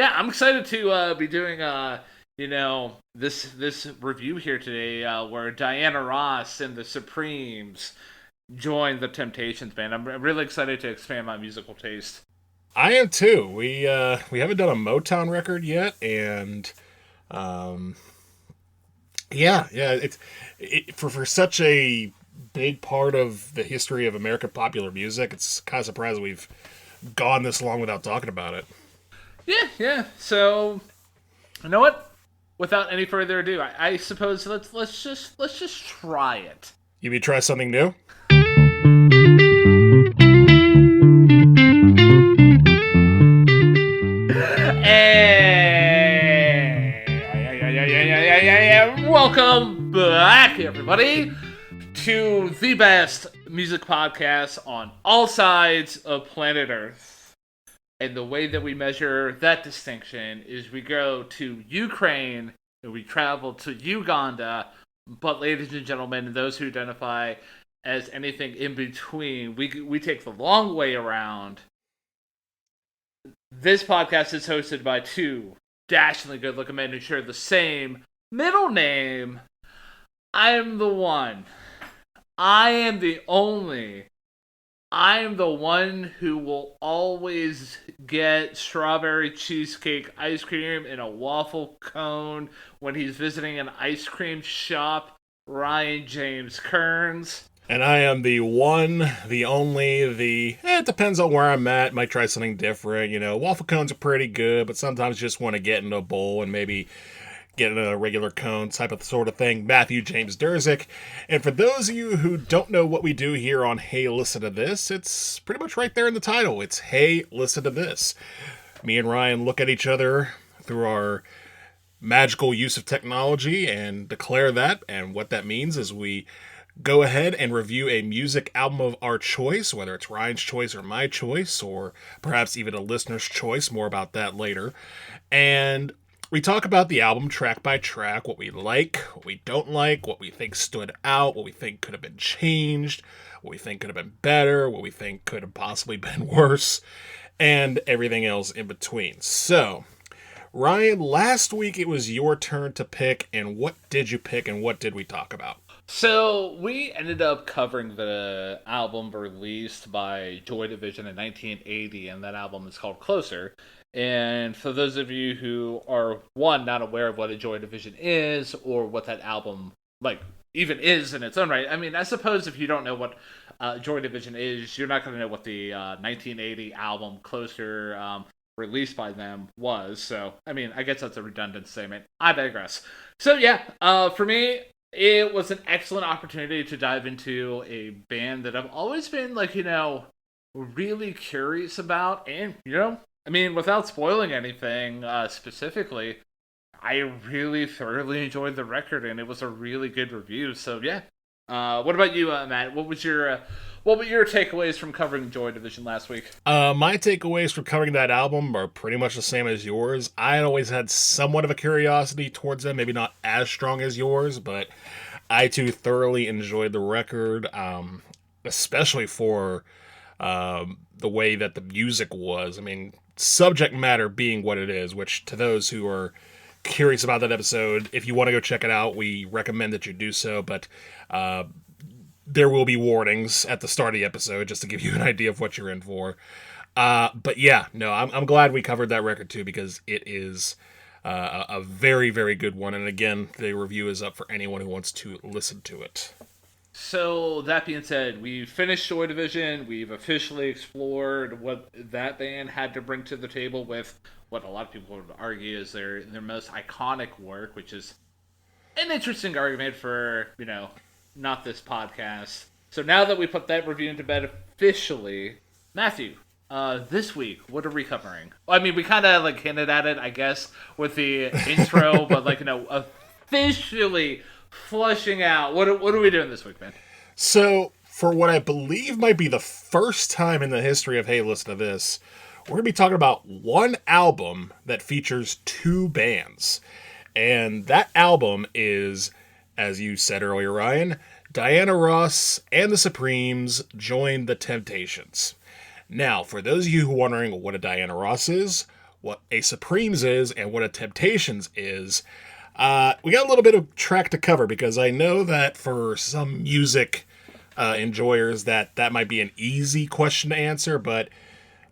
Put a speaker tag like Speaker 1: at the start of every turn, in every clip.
Speaker 1: Yeah, I'm excited to be doing this review here today, where Diana Ross and the Supremes joined the Temptations band. I'm really excited to expand my musical taste.
Speaker 2: I am too. We haven't done a Motown record yet, and um, yeah, for such a big part of the history of American popular music. It's kind of surprising we've gone this long without talking about it.
Speaker 1: Yeah. So you know what? Without any further ado, I suppose let's just try it.
Speaker 2: You may try something new.
Speaker 1: And welcome back, everybody, to the best music podcast on all sides of planet Earth. And the way that we measure that distinction is we go to Ukraine and we travel to Uganda. But, ladies and gentlemen, those who identify as anything in between, we take the long way around. This podcast is hosted by two dashingly good looking men who share the same middle name. I am the one. I am the only. I am the one who will always get strawberry cheesecake ice cream in a waffle cone when he's visiting an ice cream shop. Ryan James Kearns.
Speaker 2: And I am the one, the only, it depends on where I'm at. Might try something different. Waffle cones are pretty good, but sometimes you just want to get in a bowl and maybe get in a regular cone type of sort of thing. Matthew James Durzick. And for those of you who don't know what we do here on Hey, Listen to This, it's pretty much right there in the title. It's Hey, Listen to This. Me and Ryan look at each other through our magical use of technology and declare that. And what that means is we go ahead and review a music album of our choice, whether it's Ryan's choice or my choice, or perhaps even a listener's choice. More about that later. And we talk about the album track by track, what we like, what we don't like, what we think stood out, what we think could have been changed, what we think could have been better, what we think could have possibly been worse, and everything else in between. So, Ryan, last week it was your turn to pick, and what did you pick, and what did we talk about?
Speaker 1: So we ended up covering the album released by Joy Division in 1980, and that album is called Closer. And for those of you who are one not aware of what a Joy Division is or what that album like even is in its own right, I mean, I suppose if you don't know what Joy Division is, you're not going to know what the 1980 album Closer released by them was. So I mean, I guess that's a redundant statement. I digress. So yeah, for me, it was an excellent opportunity to dive into a band that I've always been really curious about, and I mean, without spoiling anything specifically, I really thoroughly enjoyed the record, and it was a really good review. So yeah, what about you, Matt? What were your takeaways from covering Joy Division last week?
Speaker 2: My takeaways from covering that album are pretty much the same as yours. I had always had somewhat of a curiosity towards them, maybe not as strong as yours, but I too thoroughly enjoyed the record, especially for the way that the music was. I mean, subject matter being what it is, which to those who are curious about that episode, if you want to go check it out, we recommend that you do so, but there will be warnings at the start of the episode just to give you an idea of what you're in for. But yeah, no, I'm glad we covered that record too, because it is a very, very good one. And again, the review is up for anyone who wants to listen to it.
Speaker 1: So that being said, we've finished Joy Division. We've officially explored what that band had to bring to the table with what a lot of people would argue is their most iconic work, which is an interesting argument for not this podcast. So now that we put that review into bed officially, Matthew, this week, what are we covering? Well, I mean, we kind of hinted at it, I guess, with the intro, but officially flushing out. What are we doing this week, man?
Speaker 2: So, for what I believe might be the first time in the history of Hey, Listen to This, we're going to be talking about one album that features two bands. And that album is, as you said earlier, Ryan, Diana Ross and the Supremes joined the Temptations. Now, for those of you who are wondering what a Diana Ross is, what a Supremes is and what a Temptations is, we got a little bit of track to cover because I know that for some music enjoyers that might be an easy question to answer, but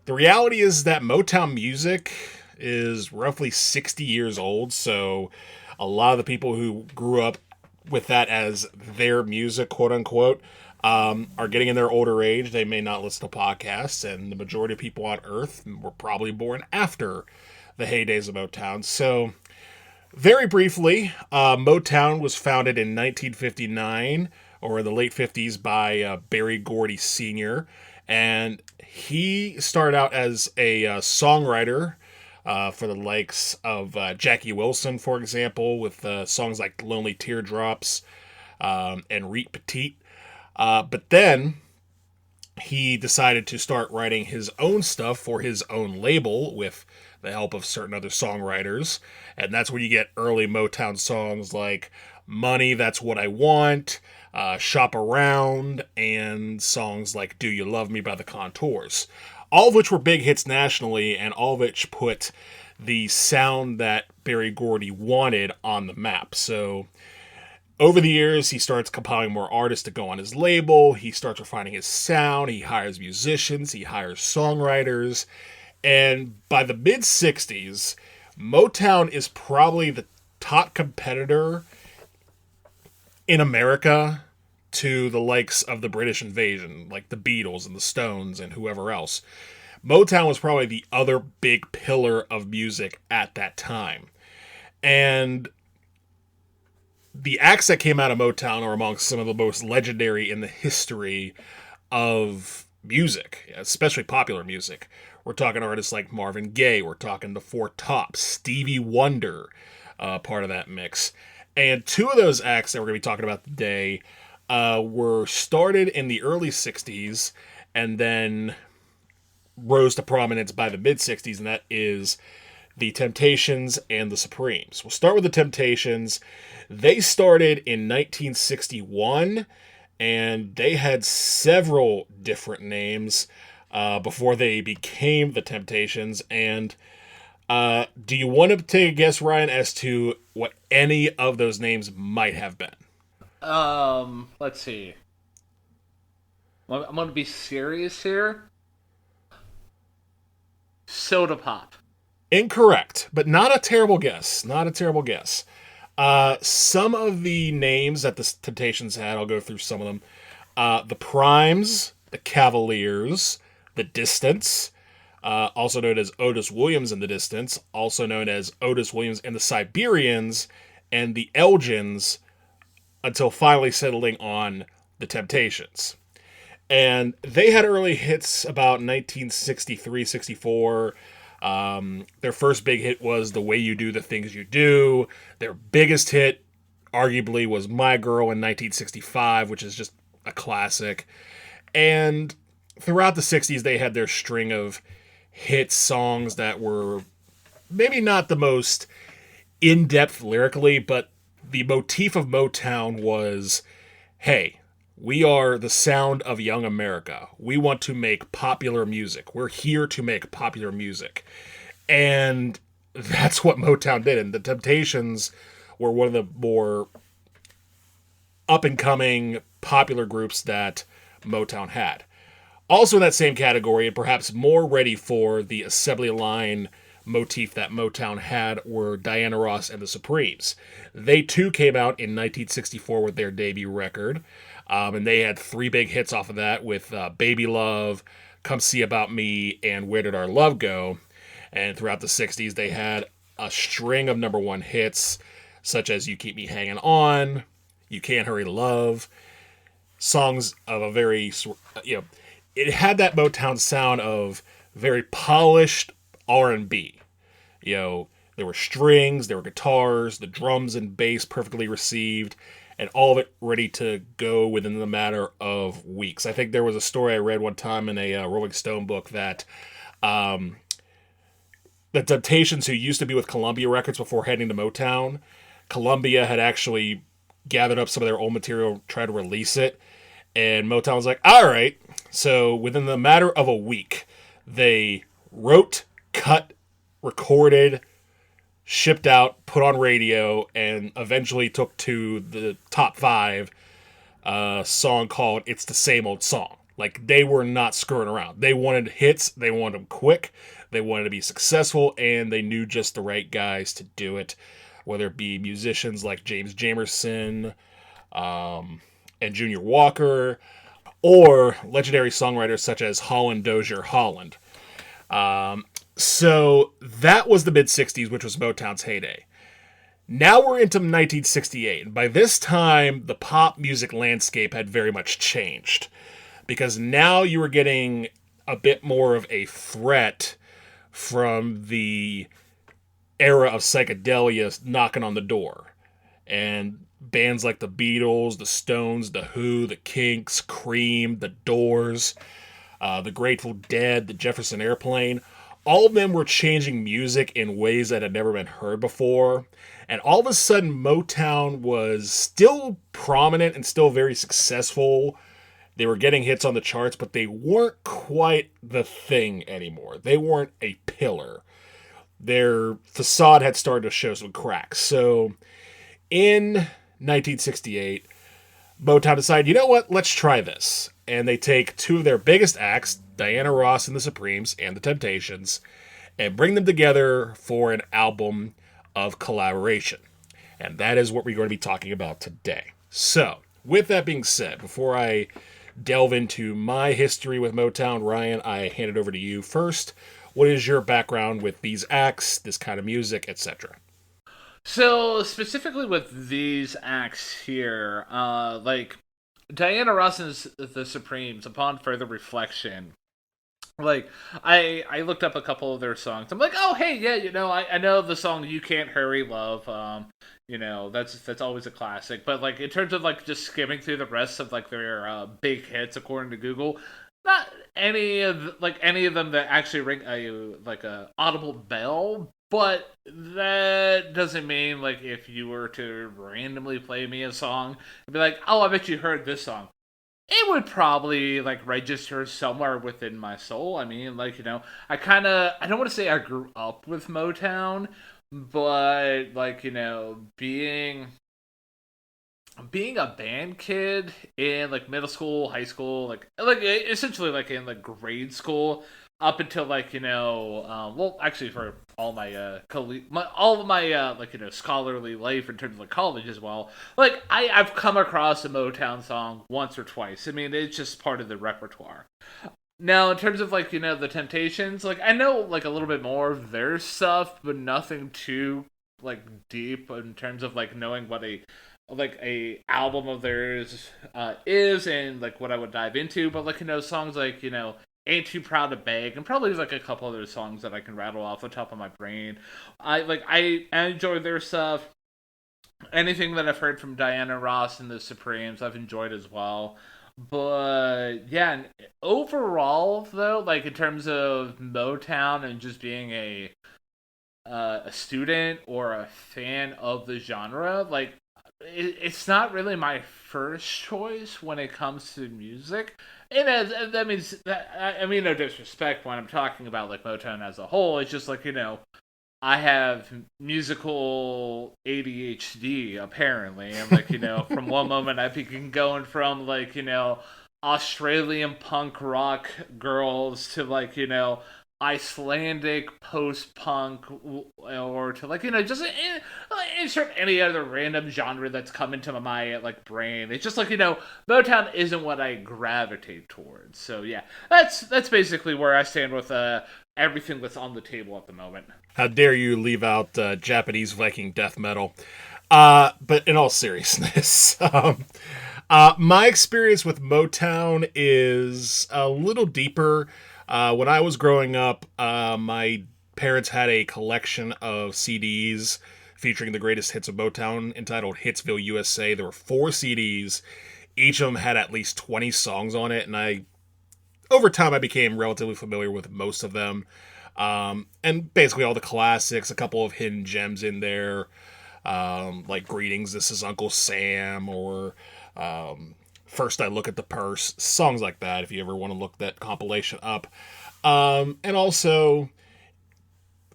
Speaker 2: the reality is that Motown music is roughly 60 years old, so a lot of the people who grew up with that as their music, quote unquote, are getting in their older age. They may not listen to podcasts, and the majority of people on Earth were probably born after the heydays of Motown. So, very briefly, Motown was founded in 1959, or the late 50s, by Berry Gordy Sr., and he started out as a songwriter for the likes of Jackie Wilson, for example, with songs like Lonely Teardrops and Reet Petite. But then he decided to start writing his own stuff for his own label with the help of certain other songwriters. And that's where you get early Motown songs like Money, That's What I Want, Shop Around, and songs like Do You Love Me by the Contours. All of which were big hits nationally, and all of which put the sound that Berry Gordy wanted on the map. So over the years, he starts compiling more artists to go on his label. He starts refining his sound. He hires musicians. He hires songwriters. And by the mid-60s, Motown is probably the top competitor in America to the likes of the British invasion, like the Beatles and the Stones and whoever else. Motown was probably the other big pillar of music at that time. And the acts that came out of Motown are amongst some of the most legendary in the history of music, especially popular music. We're talking artists like Marvin Gaye. We're talking the Four Tops, Stevie Wonder, part of that mix. And two of those acts that we're going to be talking about today were started in the early 60s and then rose to prominence by the mid-60s, and that is the Temptations and the Supremes. We'll start with the Temptations. They started in 1961, and they had several different names before they became the Temptations. And do you want to take a guess, Ryan, as to what any of those names might have been?
Speaker 1: Let's see. I'm gonna be serious here. Soda Pop.
Speaker 2: Incorrect, but not a terrible guess. Not a terrible guess. Some of the names that the Temptations had, I'll go through some of them. The Primes, the Cavaliers, the Distance, also known as Otis Williams and the Distance, also known as Otis Williams and the Siberians, and the Elgins, until finally settling on the Temptations. And they had early hits about 1963-64. Their first big hit was The Way You Do the Things You Do. Their biggest hit, arguably, was My Girl in 1965, which is just a classic. And throughout the 60s, they had their string of hit songs that were maybe not the most in-depth lyrically, but the motif of Motown was, hey, we are the sound of young America. We want to make popular music. We're here to make popular music. And that's what Motown did. And the Temptations were one of the more up-and-coming popular groups that Motown had. Also in that same category, and perhaps more ready for the assembly line motif that Motown had, were Diana Ross and the Supremes. They too came out in 1964 with their debut record. And they had three big hits off of that with Baby Love, Come See About Me, and Where Did Our Love Go? And throughout the 60s, they had a string of number one hits, such as You Keep Me Hanging On, You Can't Hurry Love, songs of a very, it had that Motown sound of very polished R&B. There were strings, there were guitars, the drums and bass perfectly received, and all of it ready to go within the matter of weeks. I think there was a story I read one time in a Rolling Stone book that the Temptations, who used to be with Columbia Records before heading to Motown, Columbia had actually gathered up some of their old material, tried to release it, and Motown was like, all right. So within the matter of a week, they wrote, cut, recorded, shipped out, put on radio, and eventually took to the top five, a song called It's the Same Old Song. Like, they were not screwing around. They wanted hits, they wanted them quick, they wanted to be successful, and they knew just the right guys to do it. Whether it be musicians like James Jamerson, and Junior Walker, or legendary songwriters such as Holland Dozier Holland. So that was the mid 60s, which was Motown's heyday. Now we're into 1968, and by this time, the pop music landscape had very much changed. Because now you were getting a bit more of a threat from the era of psychedelia knocking on the door. And bands like the Beatles, the Stones, the Who, the Kinks, Cream, the Doors, the Grateful Dead, the Jefferson Airplane, all of them were changing music in ways that had never been heard before. And all of a sudden, Motown was still prominent and still very successful. They were getting hits on the charts, but they weren't quite the thing anymore. They weren't a pillar. Their facade had started to show some cracks. So in 1968, Motown decided, you know what, let's try this. And they take two of their biggest acts, Diana Ross and the Supremes and the Temptations, and bring them together for an album of collaboration. And that is what we're going to be talking about today. So, with that being said, before I delve into my history with Motown, Ryan, I hand it over to you first. What is your background with these acts, this kind of music, etc.?
Speaker 1: So specifically with these acts here, like Diana Ross and the Supremes, upon further reflection, like I looked up a couple of their songs. I'm like, oh hey, yeah, I know the song "You Can't Hurry Love." That's always a classic. But like in terms of like just skimming through the rest of like their big hits according to Google, not any of them that actually ring a audible bell. But that doesn't mean like if you were to randomly play me a song and be like, oh, I bet you heard this song, it would probably like register somewhere within my soul. I mean, like, I don't want to say I grew up with Motown, but like, being a band kid in like middle school, high school, like essentially like in like grade school up until like well actually for all my all of my like scholarly life in terms of like college as well, like I've come across a Motown song once or twice. I mean, it's just part of the repertoire. Now in terms of like the Temptations, like I know like a little bit more of their stuff, but nothing too like deep in terms of like knowing what a album of theirs is and like what I would dive into. But like songs like Ain't Too Proud to Beg, and probably like a couple other songs that I can rattle off the top of my brain. I enjoy their stuff. Anything that I've heard from Diana Ross and the Supremes, I've enjoyed as well. But yeah, overall though, like in terms of Motown and just being a student or a fan of the genre, like it's not really my first choice when it comes to music. And that means that I mean no disrespect when I'm talking about like Motown as a whole. It's just like I have musical ADHD apparently, and like from one moment I begin going from like Australian punk rock girls to like Icelandic post-punk, or to like just insert any other random genre that's come into my like brain. It's just like Motown isn't what I gravitate towards. So yeah, that's basically where I stand with everything that's on the table at the moment.
Speaker 2: How dare you leave out Japanese Viking death metal? But in all seriousness, my experience with Motown is a little deeper. When I was growing up, my parents had a collection of CDs featuring the greatest hits of Motown entitled Hitsville USA. There were 4 CDs. Each of them had at least 20 songs on it, and over time, I became relatively familiar with most of them. And basically all the classics, a couple of hidden gems in there, like Greetings, This Is Uncle Sam, or First I Look at the Purse, songs like that, if you ever want to look that compilation up. And also,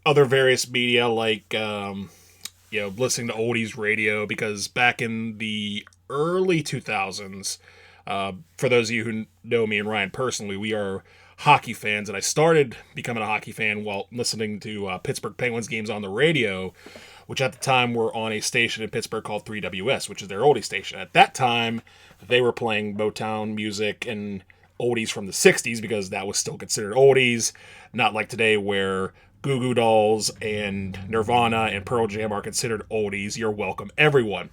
Speaker 2: other various media like listening to oldies radio, because back in the early 2000s, for those of you who know me and Ryan personally, we are hockey fans, and I started becoming a hockey fan while listening to Pittsburgh Penguins games on the radio, which at the time were on a station in Pittsburgh called 3WS, which is their oldie station. At that time, they were playing Motown music and oldies from the 60s, because that was still considered oldies, not like today where Goo Goo Dolls and Nirvana and Pearl Jam are considered oldies. You're welcome, everyone.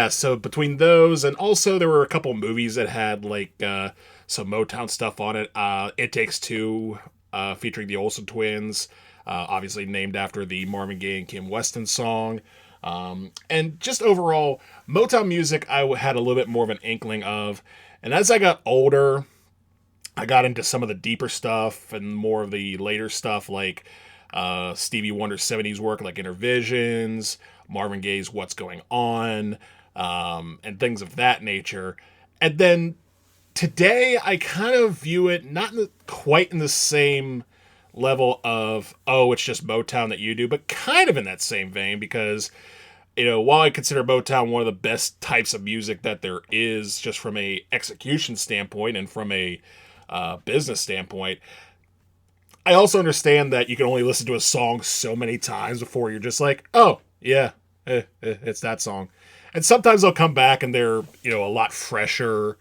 Speaker 2: So between those, and also there were a couple movies that had like some Motown stuff on it. It Takes Two, featuring the Olsen twins, obviously named after the Marvin Gaye and Kim Weston song. And just overall, Motown music I had a little bit more of an inkling of. And as I got older, I got into some of the deeper stuff and more of the later stuff, like Stevie Wonder's 70s work, like Intervisions, Marvin Gaye's What's Going On, and things of that nature. And then today, I kind of view it not quite in the same level of, oh, it's just Motown that you do, but kind of in that same vein, because, while I consider Motown one of the best types of music that there is, just from a execution standpoint and from a business standpoint, I also understand that you can only listen to a song so many times before you're just like, oh, yeah, it's that song. And sometimes they'll come back and they're, a lot fresher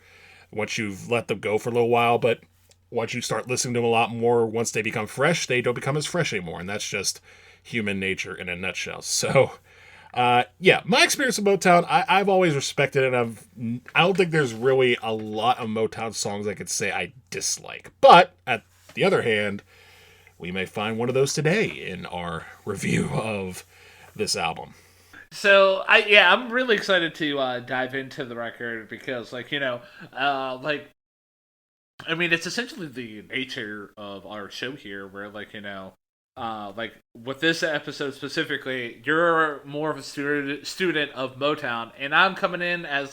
Speaker 2: once you've let them go for a little while, but once you start listening to them a lot more, once they become fresh, they don't become as fresh anymore, and that's just human nature in a nutshell. So, my experience with Motown, I've always respected it. I don't think there's really a lot of Motown songs I could say I dislike, but at the other hand, we may find one of those today in our review of this album.
Speaker 1: So I'm really excited to dive into the record, because it's essentially the nature of our show here, where with this episode specifically, you're more of a student of Motown, and I'm coming in as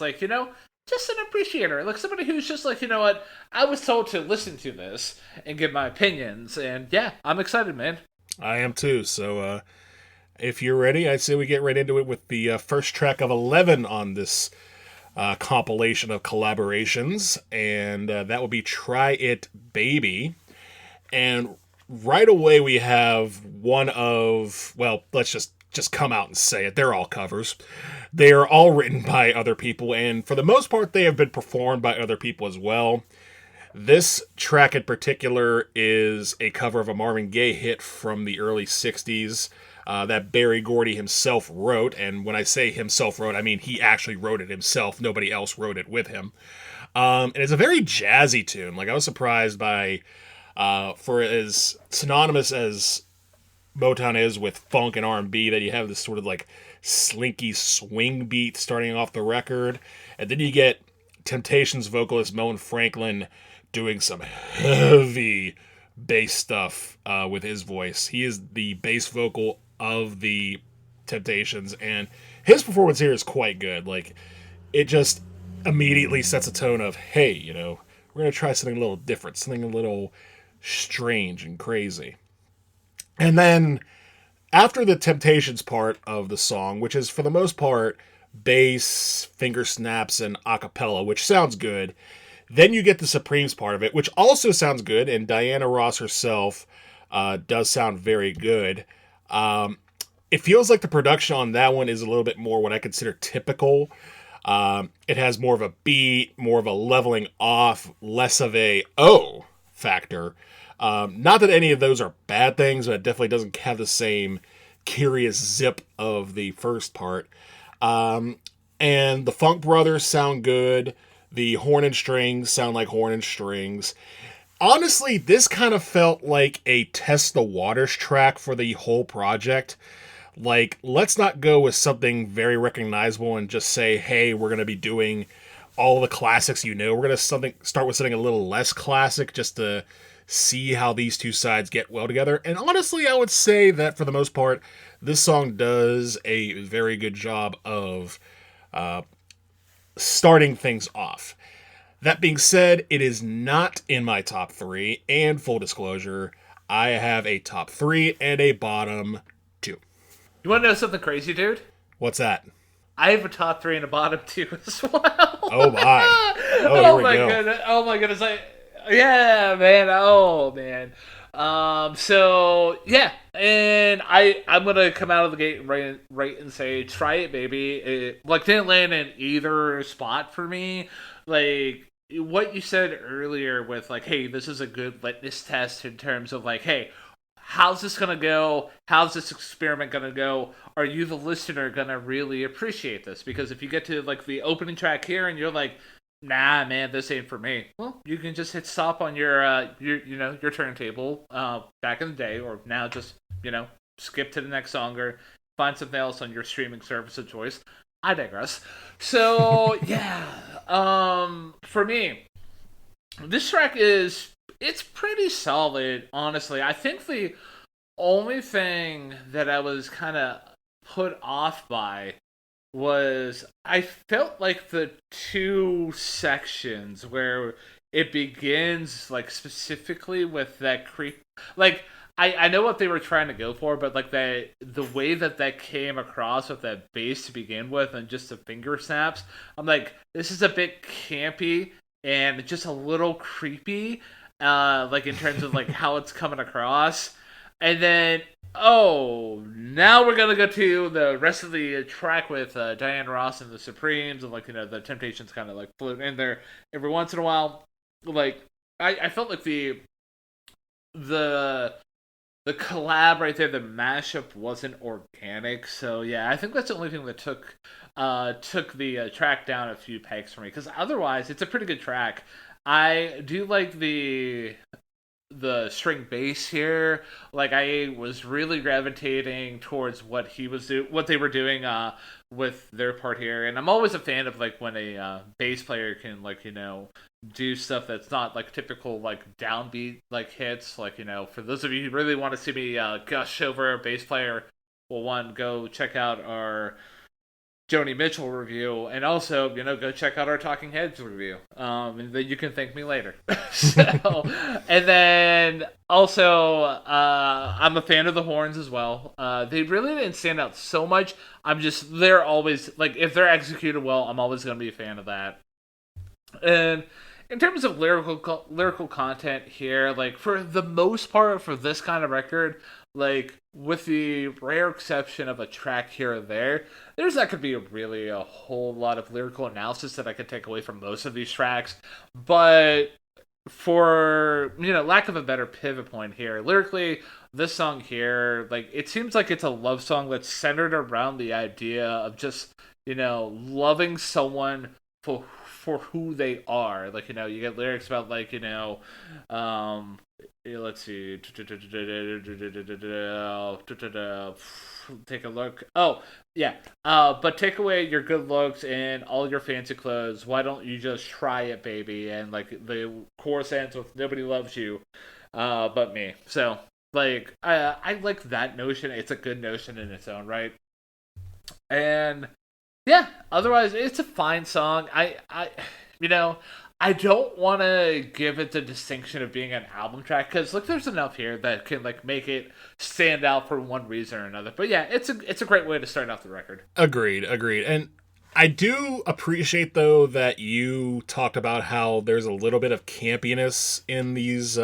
Speaker 1: just an appreciator, like somebody who's just what, I was told to listen to this and give my opinions, and I'm excited, man.
Speaker 2: I am too. So if you're ready, I'd say we get right into it with the first track of 11 on this compilation of collaborations, and that would be Try It Baby. And right away we have one of, well, let's just come out and say it, they're all covers. They are all written by other people, and for the most part they have been performed by other people as well. This track in particular is a cover of a Marvin Gaye hit from the early 60s that Berry Gordy himself wrote. And when I say himself wrote, I mean he actually wrote it himself. Nobody else wrote it with him. And it's a very jazzy tune. Like, I was surprised by, for as synonymous as Motown is with funk and R&B, that you have this sort of like slinky swing beat starting off the record. And then you get Temptations vocalist Moen Franklin doing some heavy bass stuff with his voice. He is the bass vocal of the Temptations, and his performance here is quite good. Like, it just immediately sets a tone of, hey, we're going to try something a little different, something a little strange and crazy. And then after the Temptations part of the song, which is for the most part bass, finger snaps, and a cappella, which sounds good, then you get the Supremes part of it, which also sounds good, and Diana Ross herself does sound very good. It feels like the production on that one is a little bit more what I consider typical. It has more of a beat, more of a leveling off, less of a oh factor. Not that any of those are bad things, but it definitely doesn't have the same curious zip of the first part. And the Funk Brothers sound good. The horn and strings sound like horn and strings. Honestly, this kind of felt like a test the waters track for the whole project. Like, let's not go with something very recognizable and just say, hey, we're going to be doing all the classics We're going to start with something a little less classic just to see how these two sides get well together. And honestly, I would say that for the most part, this song does a very good job of starting things off. That being said, it is not in my top three, and full disclosure, I have a top three and a bottom two.
Speaker 1: You want to know something crazy, dude?
Speaker 2: What's that?
Speaker 1: I have a top three and a bottom two as well.
Speaker 2: Oh my. Oh, here
Speaker 1: Oh
Speaker 2: we
Speaker 1: my
Speaker 2: go.
Speaker 1: goodness! Oh my goodness! Yeah, man. Oh man. So yeah, and I'm gonna come out of the gate right and say, try it, baby. It like didn't land in either spot for me. Like what you said earlier with like, hey, this is a good litmus test in terms of like, hey, how's this gonna go? How's this experiment gonna go? Are you the listener gonna really appreciate this? Because if you get to like the opening track here and you're like, nah, man, this ain't for me. Well, you can just hit stop on your turntable back in the day, or now just skip to the next song or find something else on your streaming service of choice. I digress. So yeah, for me, this track it's pretty solid, honestly. I think the only thing that I was kind of put off by was I felt like the two sections where it begins like specifically with that creep like I know what they were trying to go for, but like that the way that came across with that bass to begin with and just the finger snaps, I'm like, this is a bit campy and just a little creepy, like in terms of like how it's coming across. And then, oh, now we're gonna go to the rest of the track with Diane Ross and the Supremes, and like the Temptations kind of like float in there every once in a while. Like I felt like the the collab right there, the mashup wasn't organic. So yeah, I think that's the only thing that took the track down a few pegs for me. Because otherwise, it's a pretty good track. I do like the string bass here. Like I was really gravitating towards what they were doing with their part here, and I'm always a fan of like when a bass player can like do stuff that's not like typical like downbeat like hits. Like for those of you who really want to see me gush over a bass player, well, one, go check out our Joni Mitchell review, and also go check out our Talking Heads review. And then you can thank me later. So, and then also I'm a fan of the horns as well. They really didn't stand out so much. They're always like, if they're executed well, I'm always gonna be a fan of that. And in terms of lyrical content here, like for the most part for this kind of record, like with the rare exception of a track here or there, there's not going to be really a whole lot of lyrical analysis that I could take away from most of these tracks. But for lack of a better pivot point here, lyrically, this song here, like it seems like it's a love song that's centered around the idea of just loving someone for who they are. Like you get lyrics about like let's see, take a look. Oh yeah, but take away your good looks and all your fancy clothes. Why don't you just try it, baby? And like the chorus ends with "Nobody loves you, but me." So like I like that notion. It's a good notion in its own right. And yeah, otherwise it's a fine song. You know, I don't want to give it the distinction of being an album track because like there's enough here that can like make it stand out for one reason or another. But yeah, it's a great way to start off the record.
Speaker 2: Agreed. And I do appreciate though that you talked about how there's a little bit of campiness in these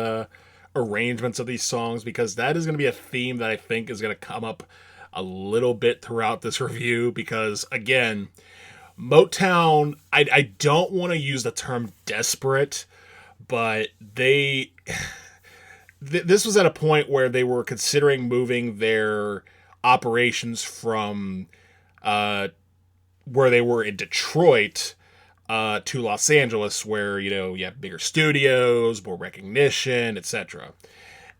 Speaker 2: arrangements of these songs, because that is going to be a theme that I think is going to come up a little bit throughout this review. Because again, Motown, I don't want to use the term desperate, but this was at a point where they were considering moving their operations from where they were in Detroit to Los Angeles, where you have bigger studios, more recognition, etc.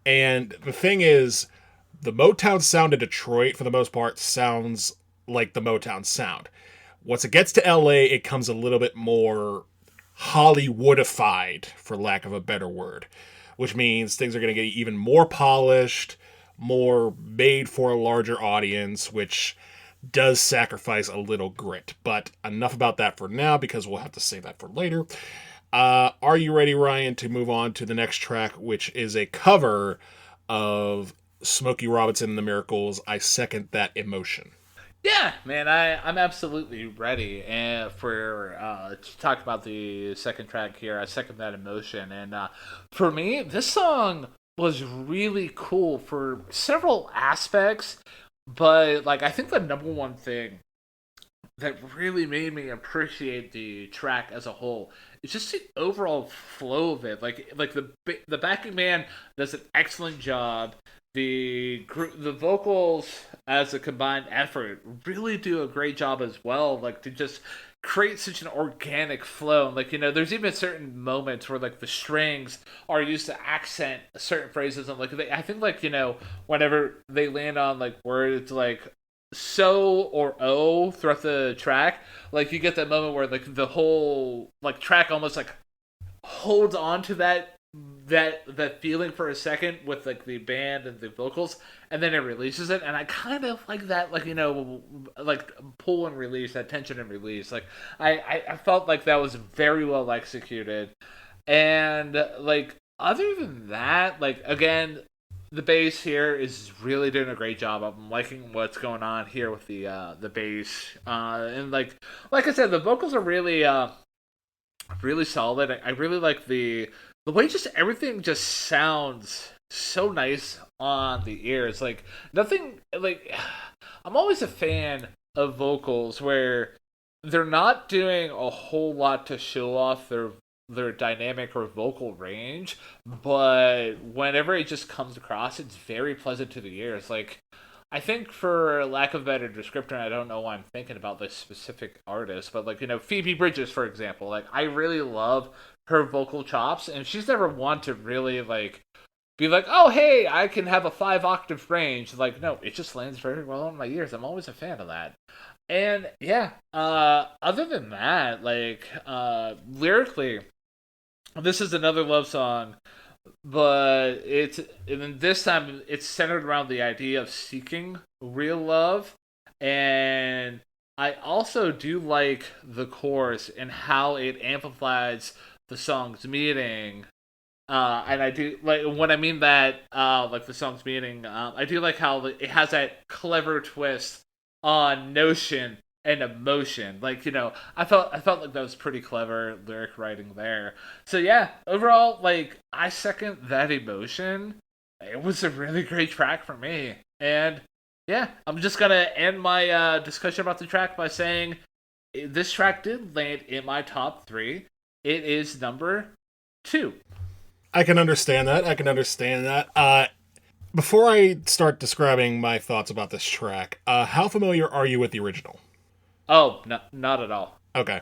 Speaker 2: And the thing is, the Motown sound in Detroit, for the most part, sounds like the Motown sound. Once it gets to LA, it comes a little bit more Hollywoodified, for lack of a better word, which means things are going to get even more polished, more made for a larger audience, which does sacrifice a little grit. But enough about that for now, because we'll have to save that for later. Are you ready, Ryan, to move on to the next track, which is a cover of Smokey Robinson and the Miracles? I second that emotion.
Speaker 1: Yeah, man, I'm absolutely ready and for to talk about the second track here. I second that emotion, and for me, this song was really cool for several aspects. But like, I think the number one thing that really made me appreciate the track as a whole is just the overall flow of it. Like the backing band does an excellent job. The vocals as a combined effort really do a great job as well. Like to just create such an organic flow. And like there's even certain moments where like the strings are used to accent certain phrases. And like I think like whenever they land on like words like so or oh throughout the track, like you get that moment where like the whole like track almost like holds on to that feeling for a second with like the band and the vocals, and then it releases it. And I kind of like that, like like pull and release, that tension and release. Like I felt like that was very well executed. And like other than that, like again, the bass here is really doing a great job. I'm liking what's going on here with the bass, and like I said, the vocals are really solid. I really like the way just everything just sounds so nice on the ears. Like nothing like I'm always a fan of vocals where they're not doing a whole lot to show off their dynamic or vocal range, but whenever it just comes across, it's very pleasant to the ears. Like I think, for lack of a better descriptor, I don't know why I'm thinking about this specific artist, but like Phoebe Bridgers, for example, like I really love her vocal chops, and she's never one to really like be like, oh hey, I can have a 5 octave range. Like no, it just lands very well on my ears. I'm always a fan of that. And yeah, other than that, like lyrically, this is another love song, but and this time it's centered around the idea of seeking real love. And I also do like the chorus and how it amplifies the song's meaning. And I do like when I mean that, like the song's meaning. I do like how it has that clever twist on notion and emotion. Like I felt like that was pretty clever lyric writing there. So yeah, overall, like I second that emotion. It was a really great track for me, and yeah, I'm just gonna end my discussion about the track by saying this track did land in my top three. It is number two.
Speaker 2: I can understand that. I can understand that. Before I start describing my thoughts about this track, how familiar are you with the original?
Speaker 1: Oh, no, not at all.
Speaker 2: Okay.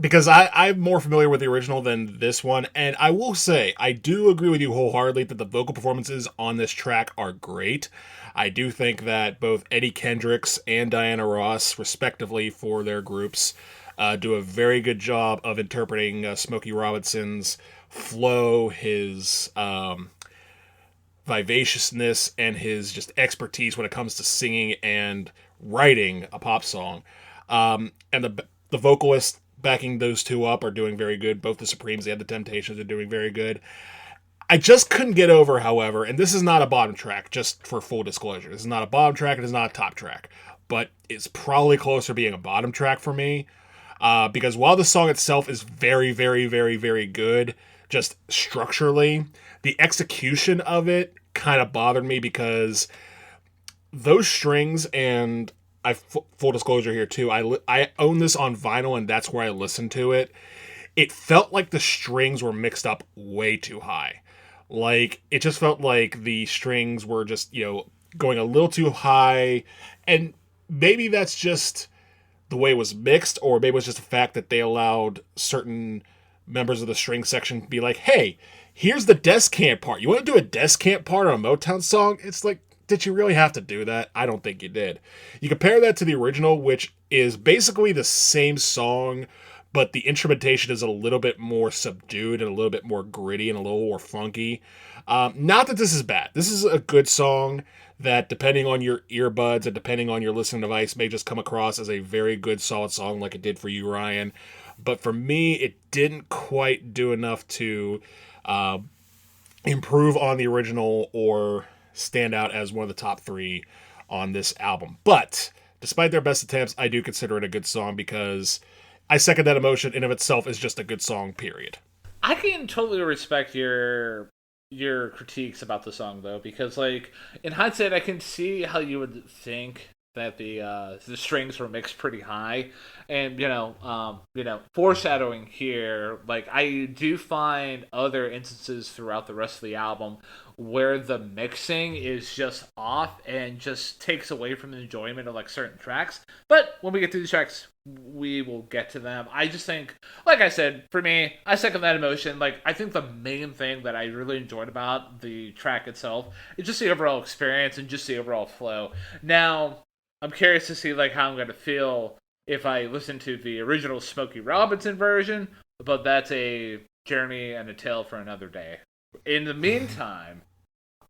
Speaker 2: Because I'm more familiar with the original than this one, and I will say, I do agree with you wholeheartedly that the vocal performances on this track are great. I do think that both Eddie Kendricks and Diana Ross, respectively, for their groups, do a very good job of interpreting Smokey Robinson's flow, his vivaciousness, and his just expertise when it comes to singing and writing a pop song. And the vocalists backing those two up are doing very good. Both the Supremes and the Temptations are doing very good. I just couldn't get over, however, and this is not a bottom track, just for full disclosure. This is not a bottom track, it is not a top track, but it's probably closer to being a bottom track for me. Because while the song itself is very, very, very, very good, just structurally, the execution of it kind of bothered me because those strings, and full disclosure here too, I own this on vinyl and that's where I listened to it. It felt like the strings were mixed up way too high. Like it just felt like the strings were just, going a little too high, and maybe that's just the way it was mixed, or maybe it was just the fact that they allowed certain members of the string section to be like, hey, here's the descant part. You want to do a descant part on a Motown song? It's like, did you really have to do that? I don't think you did. You compare that to the original, which is basically the same song, but the instrumentation is a little bit more subdued and a little bit more gritty and a little more funky. Not that this is bad. This is a good song that, depending on your earbuds and depending on your listening device, may just come across as a very good, solid song like it did for you, Ryan. But for me, it didn't quite do enough to uh, improve on the original or stand out as one of the top three on this album. But despite their best attempts, I do consider it a good song because I second that emotion in of itself is just a good song, period.
Speaker 1: I can totally respect your critiques about the song though, because like in hindsight, I can see how you would think that the strings were mixed pretty high, and foreshadowing here. Like I do find other instances throughout the rest of the album where the mixing is just off and just takes away from the enjoyment of like certain tracks. But when we get to these tracks, we will get to them. I just think, like I said, for me, I second that emotion. Like I think the main thing that I really enjoyed about the track itself is just the overall experience and just the overall flow. Now, I'm curious to see like how I'm gonna feel if I listen to the original Smokey Robinson version, but that's a journey and a tale for another day. In the meantime,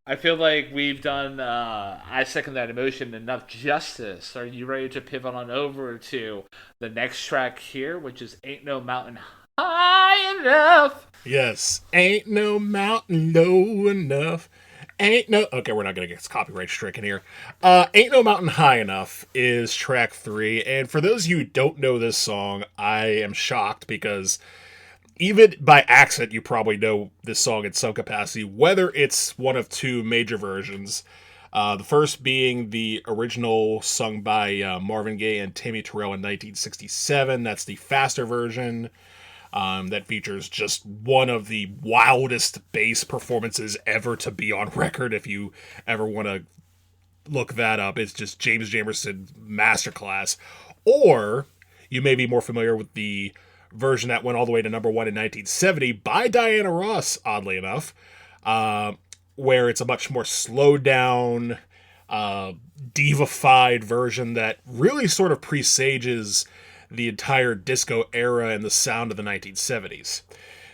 Speaker 1: I feel like we've done I second that emotion enough justice. Are you ready to pivot on over to the next track here, which is Ain't No Mountain High Enough?
Speaker 2: Yes, ain't no mountain low enough. Ain't no. Okay, we're not gonna get copyright stricken here. Ain't no mountain high enough is track 3, and for those of you who don't know this song, I am shocked because even by accident, you probably know this song in some capacity, whether it's one of two major versions. The first being the original sung by Marvin Gaye and Tammy Terrell in 1967. That's the faster version. That features just one of the wildest bass performances ever to be on record. If you ever want to look that up, it's just James Jamerson masterclass. Or you may be more familiar with the version that went all the way to number one in 1970 by Diana Ross, oddly enough, where it's a much more slowed down, divified version that really sort of presages the entire disco era and the sound of the 1970s.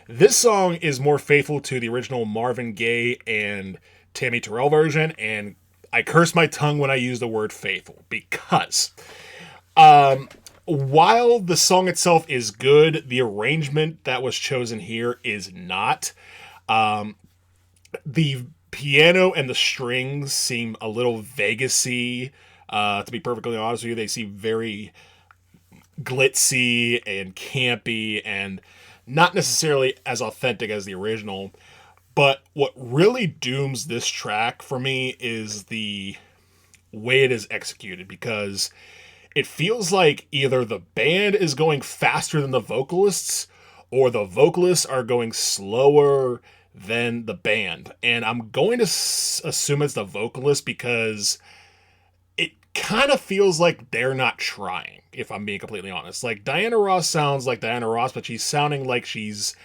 Speaker 2: This song is more faithful to the original Marvin Gaye and Tammy Terrell version, and I curse my tongue when I use the word faithful because while the song itself is good, the arrangement that was chosen here is not. The piano and the strings seem a little Vegas-y. To be perfectly honest with you, they seem very glitzy and campy and not necessarily as authentic as the original. But what really dooms this track for me is the way it is executed, because it feels like either the band is going faster than the vocalists or the vocalists are going slower than the band. And I'm going to assume it's the vocalist because it kind of feels like they're not trying, if I'm being completely honest. Like, Diana Ross sounds like Diana Ross, but she's sounding like she's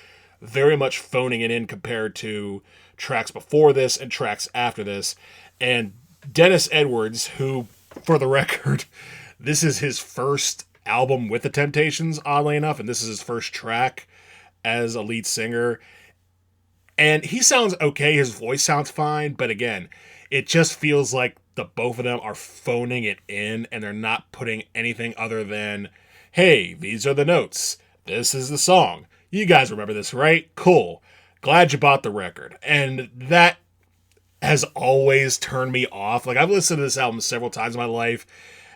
Speaker 2: very much phoning it in compared to tracks before this and tracks after this. And Dennis Edwards, who, for the record, this is his first album with the Temptations, oddly enough, and this is his first track as a lead singer. And he sounds okay, his voice sounds fine, but again, it just feels like the both of them are phoning it in, and they're not putting anything other than, hey, these are the notes. This is the song. You guys remember this, right? Cool. Glad you bought the record. And that has always turned me off. Like, I've listened to this album several times in my life,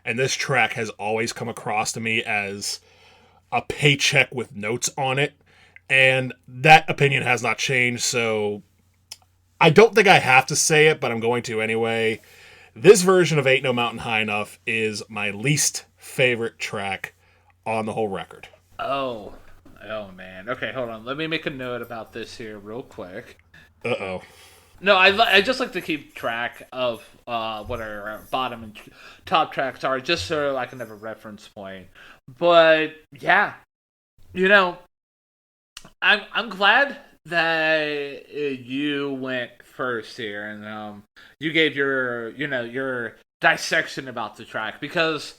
Speaker 2: and this track has always come across to me as a paycheck with notes on it. And that opinion has not changed, so I don't think I have to say it, but I'm going to anyway. This version of Ain't No Mountain High Enough is my least favorite track on the whole record.
Speaker 1: Oh, man. Okay, hold on. Let me make a note about this here real quick.
Speaker 2: Uh-oh.
Speaker 1: No, I just like to keep track of what our bottom and top tracks are, just so I can have a reference point. But yeah, I'm glad that you went first here, and you gave your dissection about the track, because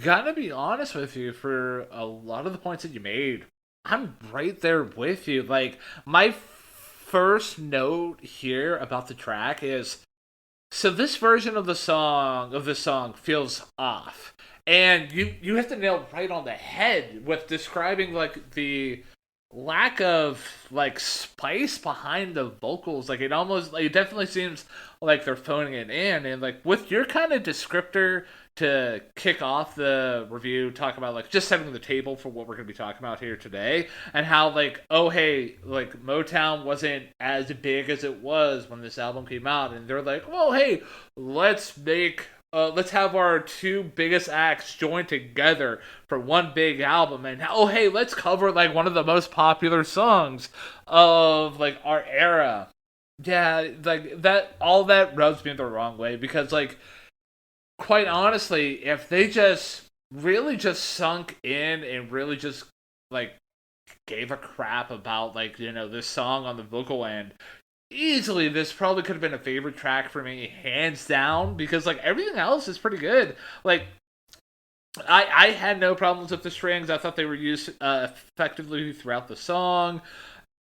Speaker 1: gotta be honest with you, for a lot of the points that you made, I'm right there with you. Like, my first note here about the track is, so this version of this song feels off. And you have to nail right on the head with describing like the lack of like spice behind the vocals. Like it definitely seems like they're phoning it in. And like with your kind of descriptor to kick off the review, talk about like just setting the table for what we're going to be talking about here today, and how like, oh hey, like Motown wasn't as big as it was when this album came out, and they're like, well hey, let's have our two biggest acts join together for one big album, and oh hey, let's cover like one of the most popular songs of like our era. Yeah, like that, all that rubs me the wrong way, because like quite honestly, if they just really just sunk in and really just like gave a crap about like, you know, this song on the vocal end, easily this probably could have been a favorite track for me, hands down, because like everything else is pretty good. Like I had no problems with the strings. I thought they were used effectively throughout the song.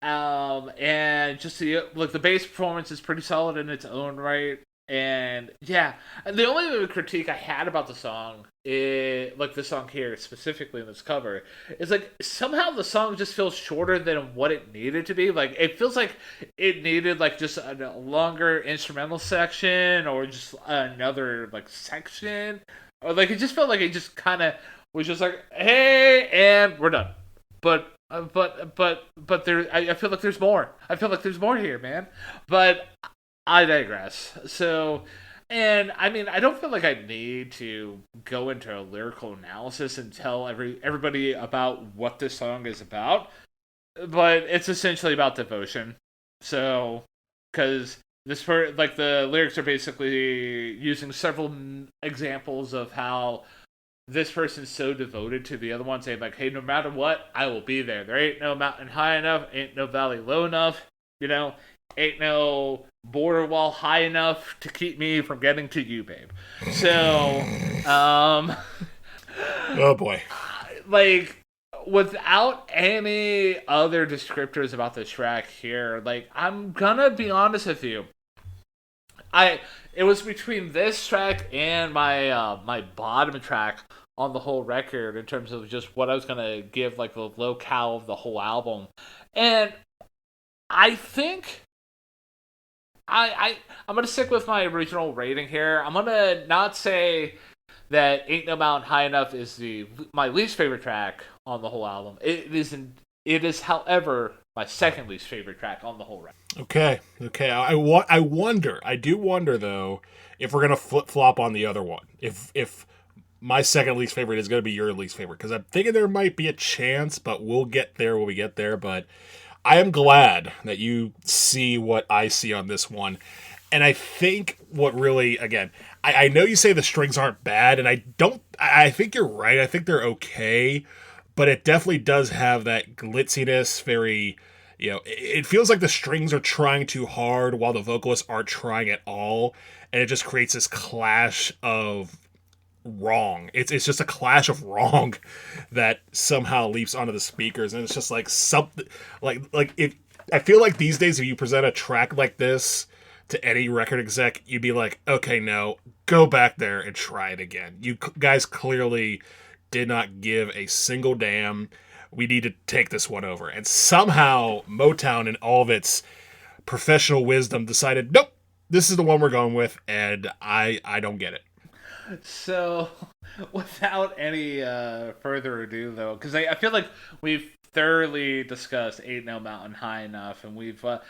Speaker 1: And just the bass performance is pretty solid in its own right. And yeah, the only other critique I had about the song, like the song here specifically in this cover, is like somehow the song just feels shorter than what it needed to be. Like it feels like it needed like just a longer instrumental section, or just another like section, or like it just felt like it just kind of was just like, hey, and we're done. But there, I feel like there's more. I feel like there's more here, man. But I digress. So, and I mean, I don't feel like I need to go into a lyrical analysis and tell everybody about what this song is about, but it's essentially about devotion. So, because like the lyrics are basically using several examples of how this person's so devoted to the other one, saying like, hey, no matter what, I will be there. There ain't no mountain high enough, ain't no valley low enough, you know, ain't no border wall high enough to keep me from getting to you, babe. So,
Speaker 2: oh boy.
Speaker 1: Like, without any other descriptors about the track here, like, I'm gonna be honest with you. It was between this track and my bottom track on the whole record in terms of just what I was gonna give like the locale of the whole album, and I think I'm gonna stick with my original rating here. I'm gonna not say that "Ain't No Mountain High Enough" is my least favorite track on the whole album. It is, however, my second least favorite track on the whole record.
Speaker 2: Okay. I do wonder though if we're gonna flip flop on the other one. If my second least favorite is gonna be your least favorite, because I'm thinking there might be a chance, but we'll get there when we get there. But I am glad that you see what I see on this one. And I think what really, again, I know you say the strings aren't bad, and I think you're right. I think they're okay, but it definitely does have that glitziness, very, it feels like the strings are trying too hard while the vocalists aren't trying at all. And it just creates this clash of wrong. It's just a clash of wrong that somehow leaps onto the speakers, and it's just like something like if I feel like these days if you present a track like this to any record exec, you'd be like, okay, no, go back there and try it again. You guys clearly did not give a single damn. We need to take this one over. And somehow Motown, in all of its professional wisdom, decided, nope, this is the one we're going with, and I don't get it.
Speaker 1: So, without any further ado, though, because I feel like we've thoroughly discussed "Ain't No Mountain High Enough," and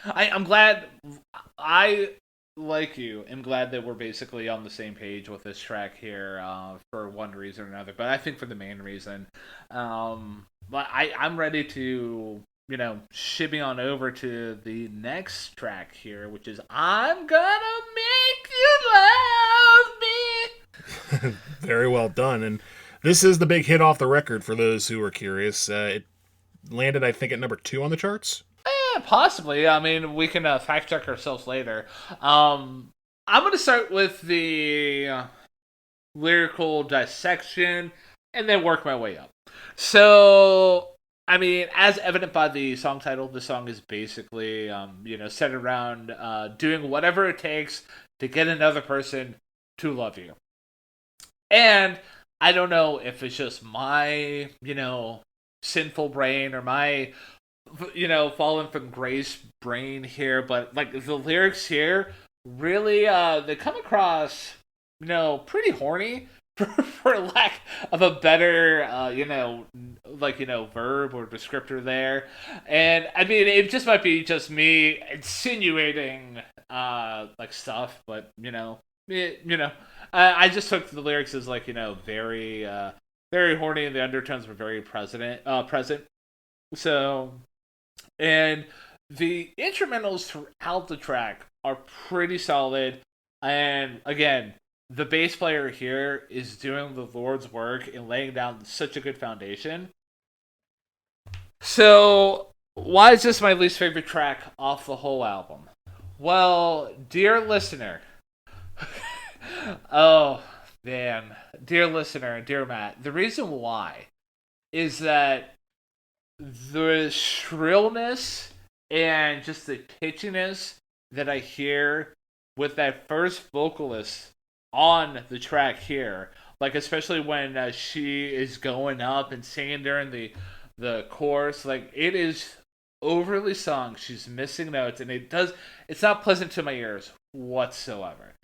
Speaker 1: I'm glad. I, like you, am glad that we're basically on the same page with this track here for one reason or another. But I think for the main reason, but I'm ready to shimmy on over to the next track here, which is "I'm Gonna Make You Love Me."
Speaker 2: Very well done. And this is the big hit off the record for those who are curious. It landed, I think, at number 2 on the charts.
Speaker 1: Possibly. I mean, we can fact check ourselves later. I'm going to start with the lyrical dissection and then work my way up. So, I mean, as evident by the song title, the song is basically, centered around doing whatever it takes to get another person to love you. And I don't know if it's just my, sinful brain or my, fallen from grace brain here, but like the lyrics here really, they come across, pretty horny. For lack of a better, verb or descriptor there, and I mean, it just might be just me insinuating, stuff, but I just took the lyrics as very, very horny, and the undertones were very present. So, and the instrumentals throughout the track are pretty solid, and again, the bass player here is doing the Lord's work and laying down such a good foundation. So, why is this my least favorite track off the whole album? Well, dear listener, oh man, dear listener, dear Matt, the reason why is that the shrillness and just the pitchiness that I hear with that first vocalist on the track here, like especially when she is going up and singing during the chorus, like it is overly sung. She's missing notes, and it's not pleasant to my ears whatsoever.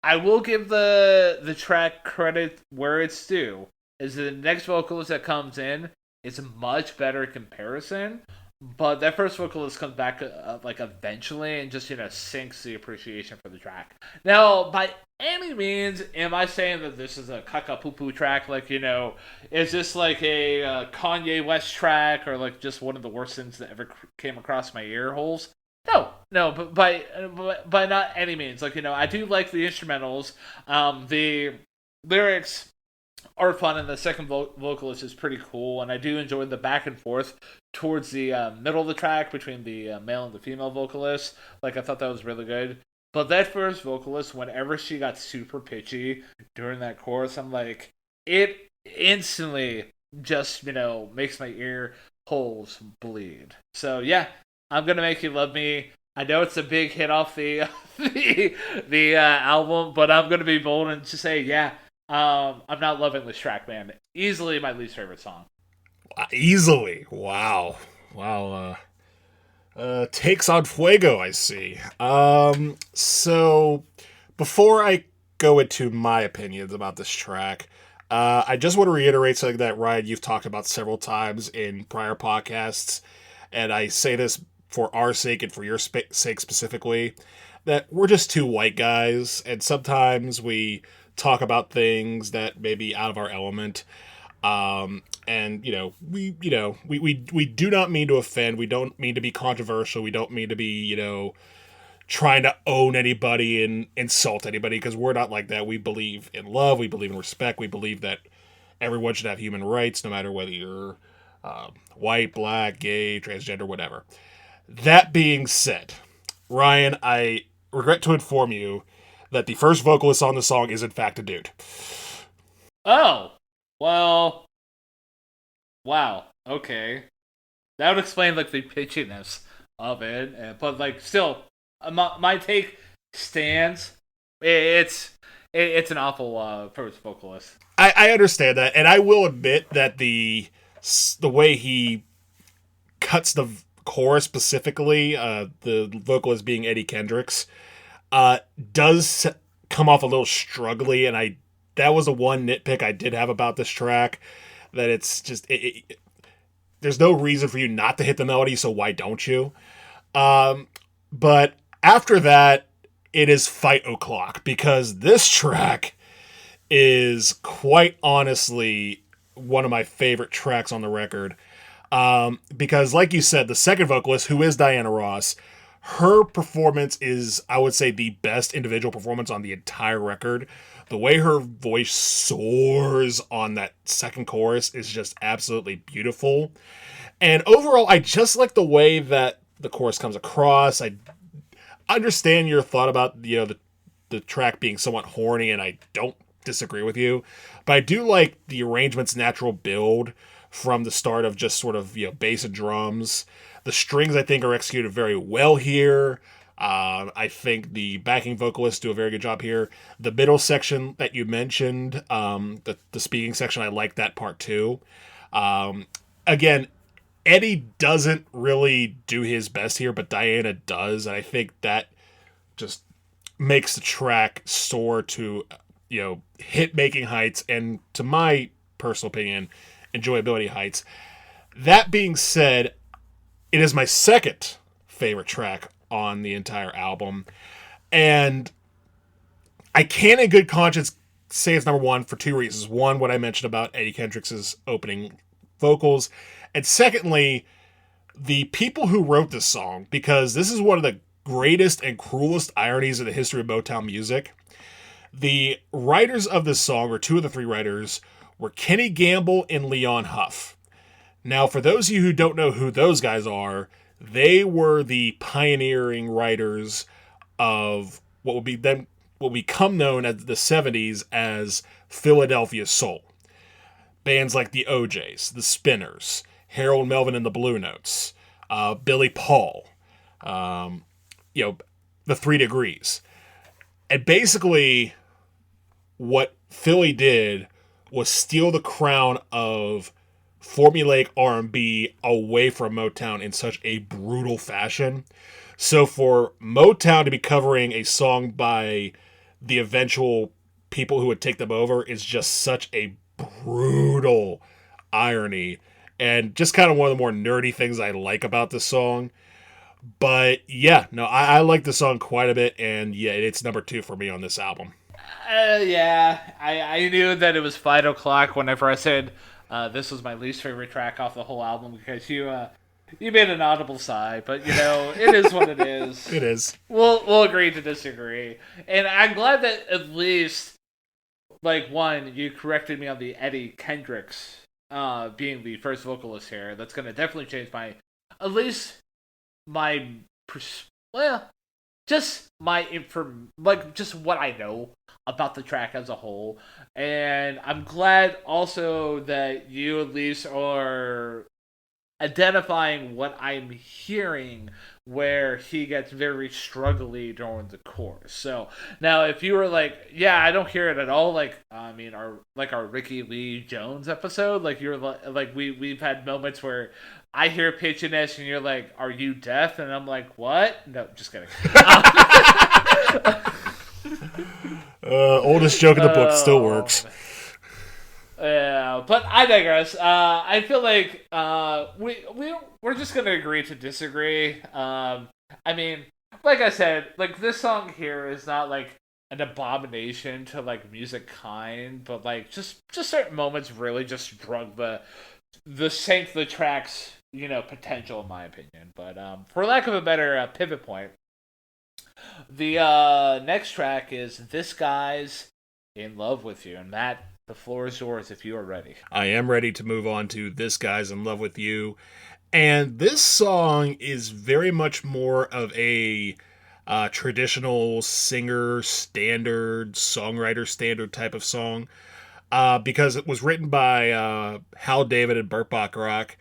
Speaker 1: I will give the track credit where it's due. Is the next vocalist that comes in is a much better comparison, but that first vocalist comes back eventually and just sinks the appreciation for the track. Now, by any means, am I saying that this is a caca poo poo track? Is this like a Kanye West track or like just one of the worst things that ever came across my ear holes? No, but by not any means. I do like the instrumentals. The lyrics are fun, and the second vocalist is pretty cool, and I do enjoy the back and forth towards the middle of the track between the male and the female vocalist. I thought that was really good. But that first vocalist, whenever she got super pitchy during that chorus, I'm like, it instantly just, makes my ear holes bleed. So yeah, I'm gonna make you love me. I know it's a big hit off the the album, but I'm gonna be bold and just say, yeah, I'm not loving this track, man. Easily my least favorite song.
Speaker 2: Easily, wow. Takes on Fuego, I see. So before I go into my opinions about this track, I just want to reiterate something that, Ryan, you've talked about several times in prior podcasts, and I say this for our sake and for your sake specifically, that we're just two white guys, and sometimes we talk about things that may be out of our element. And we do not mean to offend. We don't mean to be controversial. We don't mean to be, trying to own anybody and insult anybody, because we're not like that. We believe in love. We believe in respect. We believe that everyone should have human rights, no matter whether you're white, black, gay, transgender, whatever. That being said, Ryan, I regret to inform you that the first vocalist on the song is in fact a dude.
Speaker 1: Oh, well, wow, okay. That would explain the pitchiness of it, but still, my take stands. It's an awful first vocalist.
Speaker 2: I understand that, and I will admit that the way he cuts the chorus specifically, the vocalist being Eddie Kendricks, does come off a little struggly, and that was the one nitpick I did have about this track, that it's just there's no reason for you not to hit the melody, so why don't you? But after that, it is Fight O'Clock, because this track is quite honestly one of my favorite tracks on the record. Because like you said, the second vocalist, who is Diana Ross, her performance is, I would say, the best individual performance on the entire record. The way her voice soars on that second chorus is just absolutely beautiful. And overall, I just like the way that the chorus comes across. I understand your thought about, the track being somewhat horny, and I don't disagree with you. But I do like the arrangement's natural build from the start of just sort of, bass and drums. The strings, I think, are executed very well here. I think the backing vocalists do a very good job here. The middle section that you mentioned, the speaking section, I like that part too. Again, Eddie doesn't really do his best here, but Diana does, and I think that just makes the track soar to, hit-making heights, and to my personal opinion, enjoyability heights. That being said, it is my second favorite track on the entire album, and I can't in good conscience say it's number one for two reasons. One, what I mentioned about Eddie Kendricks' opening vocals, and secondly, the people who wrote this song, because this is one of the greatest and cruelest ironies in the history of Motown music. The writers of this song, or two of the three writers, were Kenny Gamble and Leon Huff. Now, for those of you who don't know who those guys are, they were the pioneering writers of what will become known as the 70s as Philadelphia Soul. Bands like the OJs, the Spinners, Harold Melvin and the Blue Notes, Billy Paul, the 3 Degrees. And basically, what Philly did was steal the crown of formulaic R&B away from Motown in such a brutal fashion. So for Motown to be covering a song by the eventual people who would take them over is just such a brutal irony, and just kind of one of the more nerdy things I like about this song. But yeah, no, I like the song quite a bit, and yeah, it's number 2 for me on this album.
Speaker 1: I knew that it was 5 o'clock whenever I said this was my least favorite track off the whole album, because you made an audible sigh, but it is what it is.
Speaker 2: It is.
Speaker 1: We'll agree to disagree, and I'm glad that at least, one, you corrected me on the Eddie Kendricks being the first vocalist here. That's gonna definitely change just what I know about the track as a whole. And I'm glad also that you at least are identifying what I'm hearing, where he gets very struggly during the chorus. So now, if you were I don't hear it at all, our Ricky Lee Jones episode, we've had moments where I hear pitchiness and you're like, "Are you deaf?" And I'm like, "What?" No, just kidding.
Speaker 2: Oldest joke in the book still works.
Speaker 1: Yeah, but I digress. I feel like we're just gonna agree to disagree. Like I said, this song here is not an abomination to music kind, but just certain moments really just drug sank the track's potential, in my opinion. But for lack of a better pivot point, the next track is "This Guy's in Love with You," and Matt, the floor is yours if you are ready.
Speaker 2: I am ready to move on to "This Guy's in Love with You." And this song is very much more of a traditional singer standard, songwriter standard type of song, because it was written by Hal David and Burt Bacharach,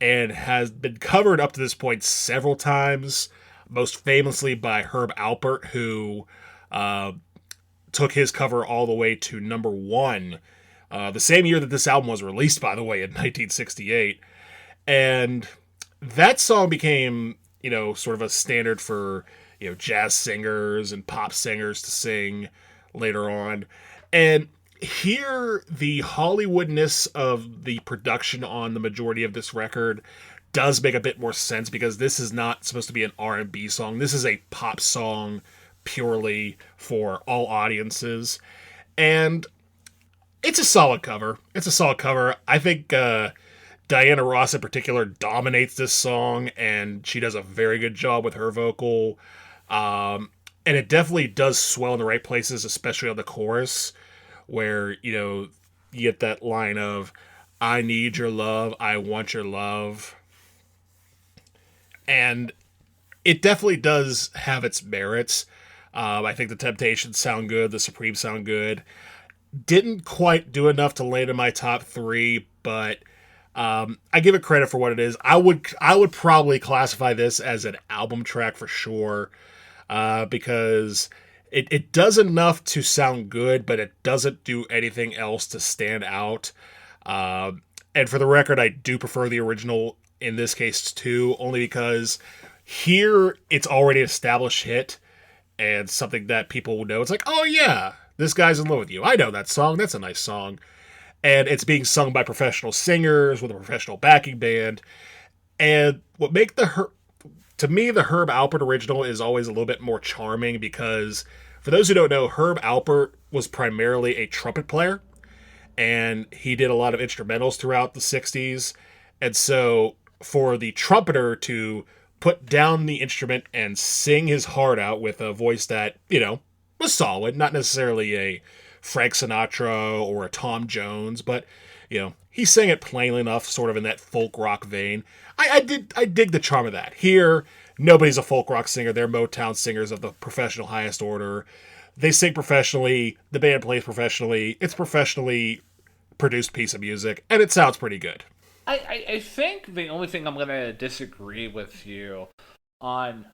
Speaker 2: and has been covered up to this point several times, most famously by Herb Alpert, who took his cover all the way to number 1, the same year that this album was released, by the way, in 1968. And that song became, sort of a standard for, jazz singers and pop singers to sing later on. And here, the Hollywoodness of the production on the majority of this record does make a bit more sense, because this is not supposed to be an R&B song. This is a pop song purely for all audiences. And it's a solid cover. I think Diana Ross in particular dominates this song, and she does a very good job with her vocal. And it definitely does swell in the right places, especially on the chorus, where, you get that line of, "I need your love, I want your love." And it definitely does have its merits. I think the Temptations sound good, the Supremes sound good. Didn't quite do enough to land in my top 3, but I give it credit for what it is. I would probably classify this as an album track for sure, because it does enough to sound good, but it doesn't do anything else to stand out. And for the record, I do prefer the original in this case too, only because here it's already an established hit and something that people will know. It's like, oh yeah, this guy's in love with you. I know that song. That's a nice song. And it's being sung by professional singers with a professional backing band. And what make to me the Herb Alpert original is always a little bit more charming because for those who don't know, Herb Alpert was primarily a trumpet player and he did a lot of instrumentals throughout the 60s. And so for the trumpeter to put down the instrument and sing his heart out with a voice that, was solid, not necessarily a Frank Sinatra or a Tom Jones, but he sang it plainly enough, sort of in that folk rock vein. I dig the charm of that. Here, nobody's a folk rock singer. They're Motown singers of the professional highest order. They sing professionally. The band plays professionally. It's professionally produced piece of music, and it sounds pretty good.
Speaker 1: I think the only thing I'm going to disagree with you on,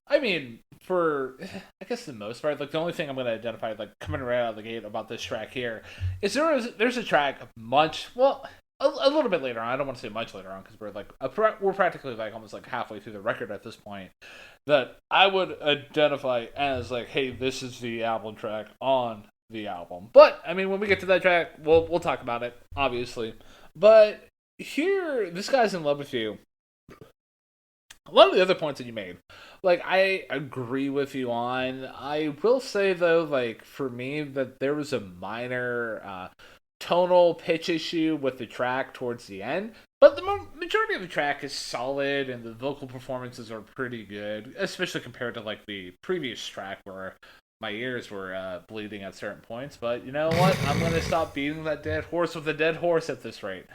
Speaker 1: for, I guess the most part, like, the only thing I'm going to identify, like, coming right out of the gate about this track here is there's a track a little bit later on. I don't want to say much later on because we're practically, like, almost, like, halfway through the record at this point, that I would identify as, like, hey, this is the album track on the album. But, when we get to that track, we'll talk about it, obviously. But here, This Guy's in Love with You, a lot of the other points that you made, like, I agree with you on. I will say, though, like, for me, that there was a minor tonal pitch issue with the track towards the end, but the majority of the track is solid, and the vocal performances are pretty good, especially compared to, like, the previous track where my ears were bleeding at certain points. But you know what? I'm going to stop beating that dead horse with a dead horse at this rate.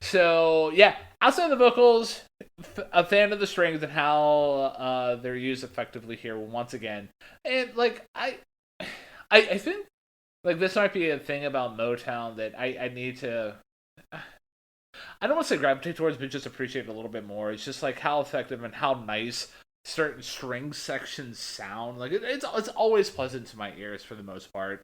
Speaker 1: So, yeah, outside of the vocals, a fan of the strings and how they're used effectively here once again. And, like, I think, like, this might be a thing about Motown that I need to, I don't want to say gravitate towards, but just appreciate a little bit more. It's just, like, how effective and how nice certain string sections sound. Like, it's always pleasant to my ears for the most part.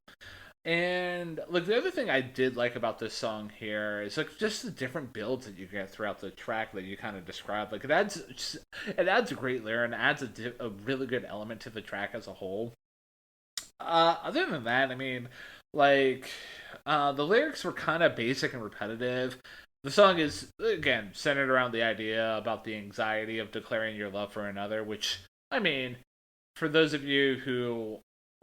Speaker 1: And, like, the other thing I did like about this song here is, like, just the different builds that you get throughout the track that you kind of described. Like, it adds a great layer and adds a really good element to the track as a whole. Other than that, the lyrics were kind of basic and repetitive. The song is, again, centered around the idea about the anxiety of declaring your love for another, which, for those of you who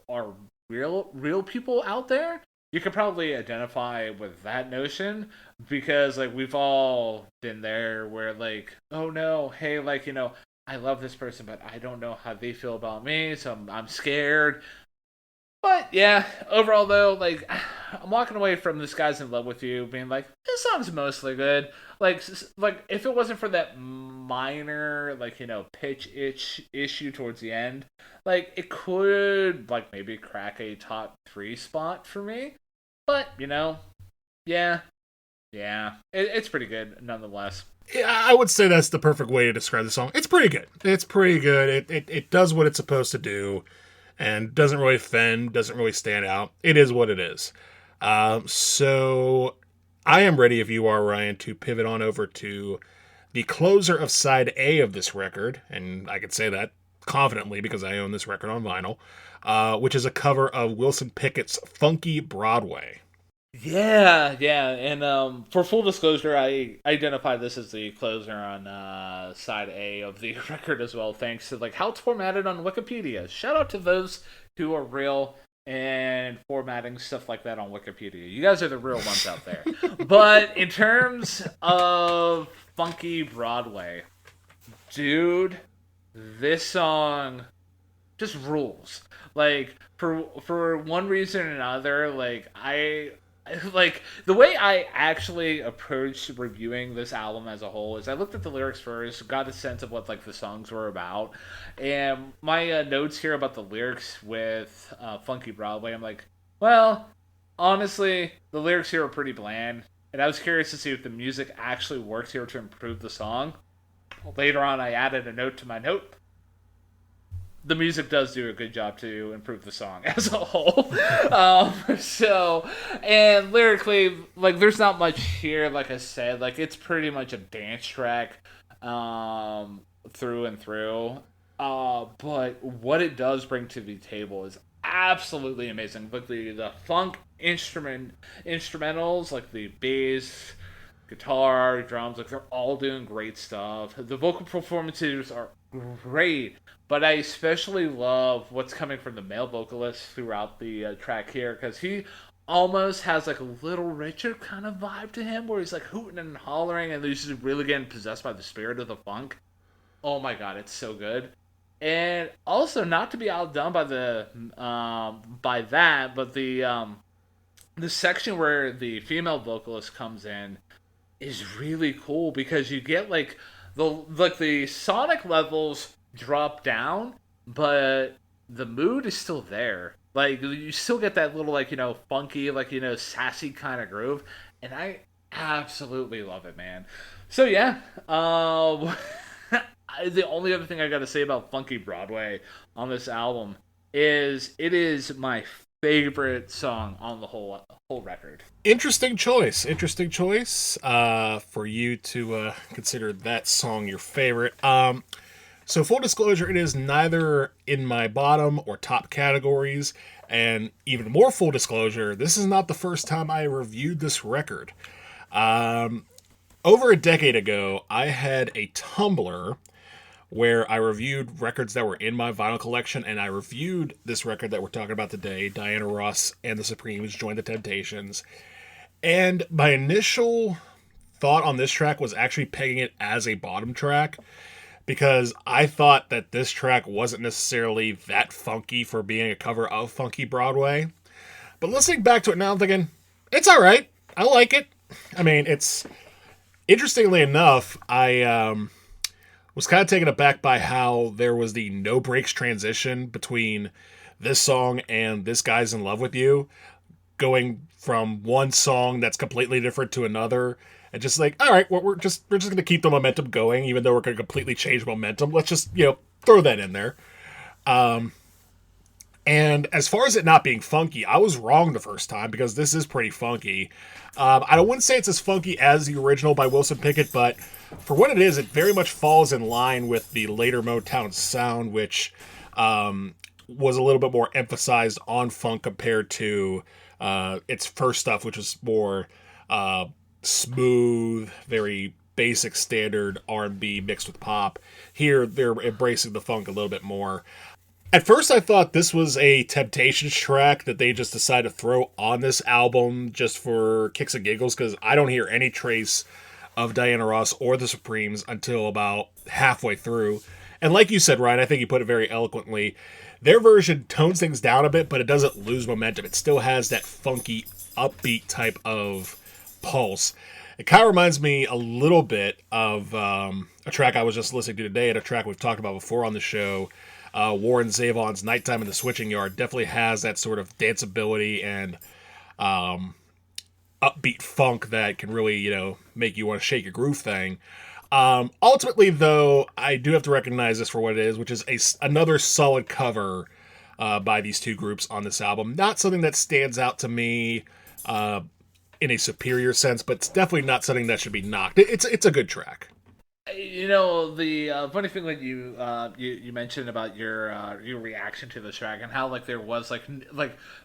Speaker 1: are real people out there, you could probably identify with that notion because, like, we've all been there where, like, oh no, hey, like, I love this person, but I don't know how they feel about me, so I'm scared. But yeah, overall though, like, I'm walking away from This Guy's in Love with You being like, this song's mostly good. Like if it wasn't for that minor, like, pitch issue towards the end, like, it could, like, maybe crack a top 3 spot for me. But yeah, it's pretty good nonetheless.
Speaker 2: Yeah, I would say that's the perfect way to describe the song. It's pretty good. It's pretty good. It does what it's supposed to do and doesn't really offend, doesn't really stand out. It is what it is. So I am ready, if you are, Ryan, to pivot on over to the closer of side A of this record, and I can say that confidently because I own this record on vinyl, which is a cover of Wilson Pickett's Funky Broadway.
Speaker 1: Yeah, and for full disclosure, I identify this as the closer on side A of the record as well, thanks to, like, how it's formatted on Wikipedia. Shout out to those who are real and formatting stuff like that on Wikipedia. You guys are the real ones out there. But in terms of Funky Broadway, dude, this song just rules. Like, for one reason or another, like, the way I actually approached reviewing this album as a whole is I looked at the lyrics first, got a sense of what, like, the songs were about, and my notes here about the lyrics with Funky Broadway, I'm like, well, honestly, the lyrics here are pretty bland. and I was curious to see if the music actually works here to improve the song. Later on, I added a note to my note. The music does do a good job to improve the song as a whole. And lyrically, like, there's not much here, like I said. Like, it's pretty much a dance track through and through. But what it does bring to the table is absolutely amazing. Like, the funk instrumentals, like the bass, guitar, drums, like, they're all doing great stuff. The vocal performances are great, but I especially love what's coming from the male vocalist throughout the track here, because he almost has like a Little Richard kind of vibe to him, where he's like hooting and hollering, and he's just really getting possessed by the spirit of the funk. Oh my god, it's so good. And also, not to be outdone by the by that, but the section where the female vocalist comes in is really cool, because you get the sonic levels drop down, but the mood is still there. Like, you still get that little, like, funky, like, sassy kind of groove, and I absolutely love it, man. So yeah, the only other thing I got to say about Funky Broadway on this album is it is my favorite song on the whole record.
Speaker 2: Interesting choice. Interesting choice for you to consider that song your favorite. So full disclosure, it is neither in my bottom or top categories. And even more full disclosure, this is not the first time I reviewed this record. Over a decade ago, I had a Tumblr where I reviewed records that were in my vinyl collection, and I reviewed this record that we're talking about today, Diana Ross and the Supremes, Join the Temptations. And my initial thought on this track was actually pegging it as a bottom track, because I thought that this track wasn't necessarily that funky for being a cover of Funky Broadway. But listening back to it now, I'm thinking, it's alright. I like it. I mean, it's... Interestingly enough, I was kind of taken aback by how there was the no breaks transition between this song and This Guy's in Love with You, going from one song that's completely different to another, and just like, all right, we're just going to keep the momentum going, even though we're going to completely change momentum. Let's just throw that in there. And as far as it not being funky, I was wrong the first time, because this is pretty funky. I wouldn't say it's as funky as the original by Wilson Pickett, but for what it is, it very much falls in line with the later Motown sound, which was a little bit more emphasized on funk compared to its first stuff, which was more smooth, very basic standard R&B mixed with pop. Here, they're embracing the funk a little bit more. At first, I thought this was a Temptations track that they just decided to throw on this album just for kicks and giggles, because I don't hear any trace of Diana Ross or the Supremes until about halfway through. And like you said, Ryan, I think you put it very eloquently. Their version tones things down a bit, but it doesn't lose momentum. It still has that funky, upbeat type of pulse. It kind of reminds me a little bit of a track I was just listening to today, and a track we've talked about before on the show. Warren Zevon's Nighttime in the Switching Yard definitely has that sort of danceability and upbeat funk that can really, make you want to shake your groove thing. Ultimately, though, I do have to recognize this for what it is, which is another solid cover by these two groups on this album. Not something that stands out to me in a superior sense, but it's definitely not something that should be knocked. It's a good track.
Speaker 1: The funny thing that you mentioned about your reaction to the track, and how there was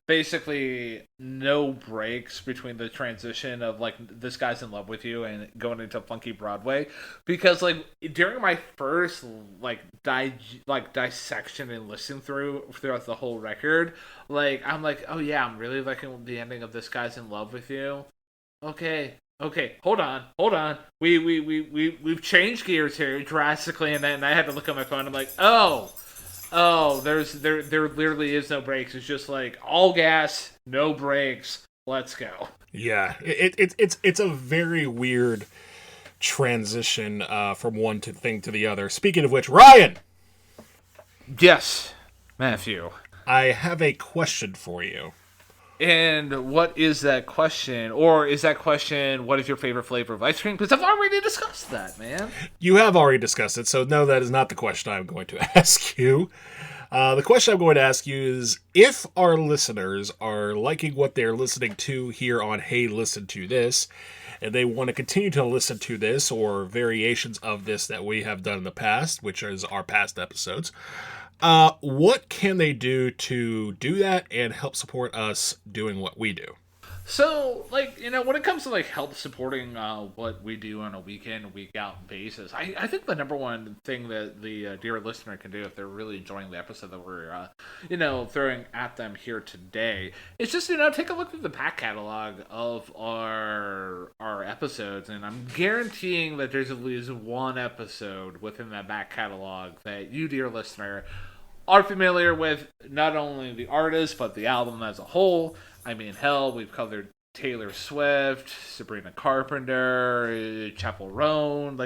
Speaker 1: basically no breaks between the transition of This Guy's in Love with You and going into Funky Broadway, because during my first dissection and listening throughout the whole record, I'm oh yeah, I'm really liking the ending of This Guy's in Love with You. Okay, hold on. We've changed gears here drastically, and then I had to look at my phone. I'm there literally is no brakes. It's just all gas, no brakes. Let's go.
Speaker 2: Yeah, it's a very weird transition from one thing to the other. Speaking of which, Ryan.
Speaker 1: Yes, Matthew.
Speaker 2: I have a question for you.
Speaker 1: And what is that question? Or is that question, what is your favorite flavor of ice cream? Because I've already discussed that, man.
Speaker 2: You have already discussed it, so no, that is not the question I'm going to ask you. The question I'm going to ask you is if our listeners are liking what they're listening to here on Hey, Listen to This, and they want to continue to listen to this or variations of this that we have done in the past, which is our past episodes, what can they do to do that and help support us doing what we do?
Speaker 1: So, like, when it comes to, like, help supporting what we do on a week in, week out basis, I think the number one thing that the dear listener can do if they're really enjoying the episode that we're, throwing at them here today is just, take a look at the back catalog of our episodes. And I'm guaranteeing that there's at least one episode within that back catalog that you, dear listener, are familiar with not only the artist, but the album as a whole. I mean, hell, we've covered Taylor Swift, Sabrina Carpenter, Chappell Roan,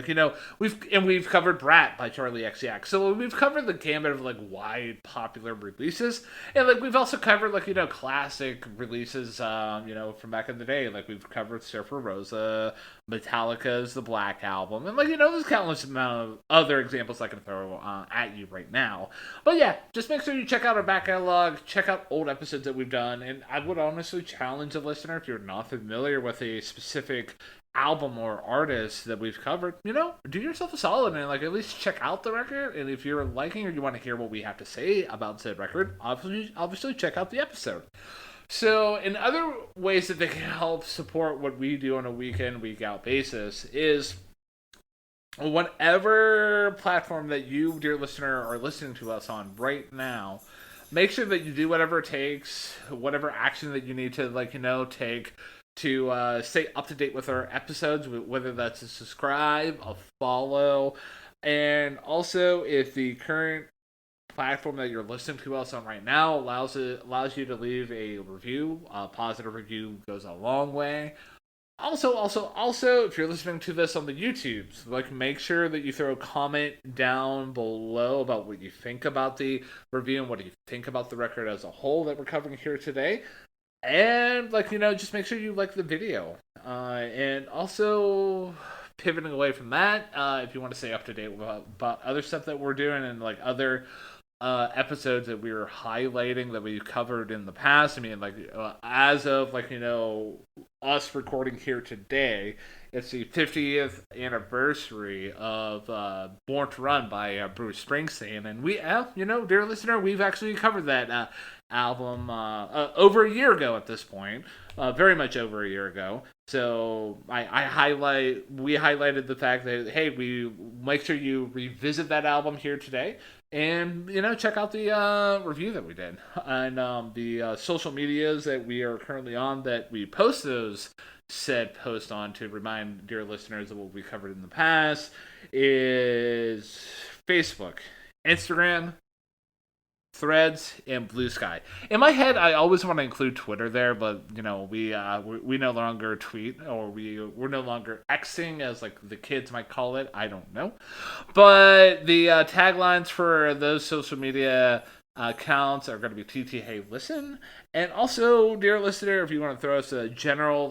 Speaker 1: we've covered Brat by Charlie XCX. So we've covered the gamut of wide popular releases, and we've also covered classic releases, from back in the day. We've covered Surfer Rosa, Metallica's The Black Album, and there's countless amount of other examples I can throw at you right now. But yeah, just make sure you check out our back catalog, check out old episodes that we've done, and I would honestly challenge a listener, if you're not familiar with a specific album or artist that we've covered, do yourself a solid and at least check out the record. And if you're liking or you want to hear what we have to say about said record, obviously check out the episode. So, in other ways that they can help support what we do on a week in, week out basis is whatever platform that you, dear listener, are listening to us on right now. Make sure that you do whatever it takes, whatever action that you need to, take to stay up to date with our episodes, whether that's a subscribe, a follow, and also if the current platform that you're listening to us on right now allows you to leave a review. A positive review goes a long way. Also, if you're listening to this on the YouTubes, make sure that you throw a comment down below about what you think about the review and what you think about the record as a whole that we're covering here today. And, just make sure you like the video. And also, pivoting away from that, if you want to stay up to date about other stuff that we're doing and, other episodes that we were highlighting that we've covered in the past. I mean, as of us recording here today, it's the 50th anniversary of Born to Run by Bruce Springsteen, and we, dear listener, we've actually covered that album over a year ago at this point, very much over a year ago. So we highlighted the fact that, hey, we make sure you revisit that album here today. And, check out the review that we did. And the social medias that we are currently on that we post those said post on to remind dear listeners of what we covered in the past is Facebook, Instagram, Threads, and Blue Sky. In my head, I always want to include Twitter there, but we no longer tweet, or we're no longer Xing, as the kids might call it. I don't know, but the taglines for those social media accounts are going to be TT Hey Listen, and also, dear listener, if you want to throw us a general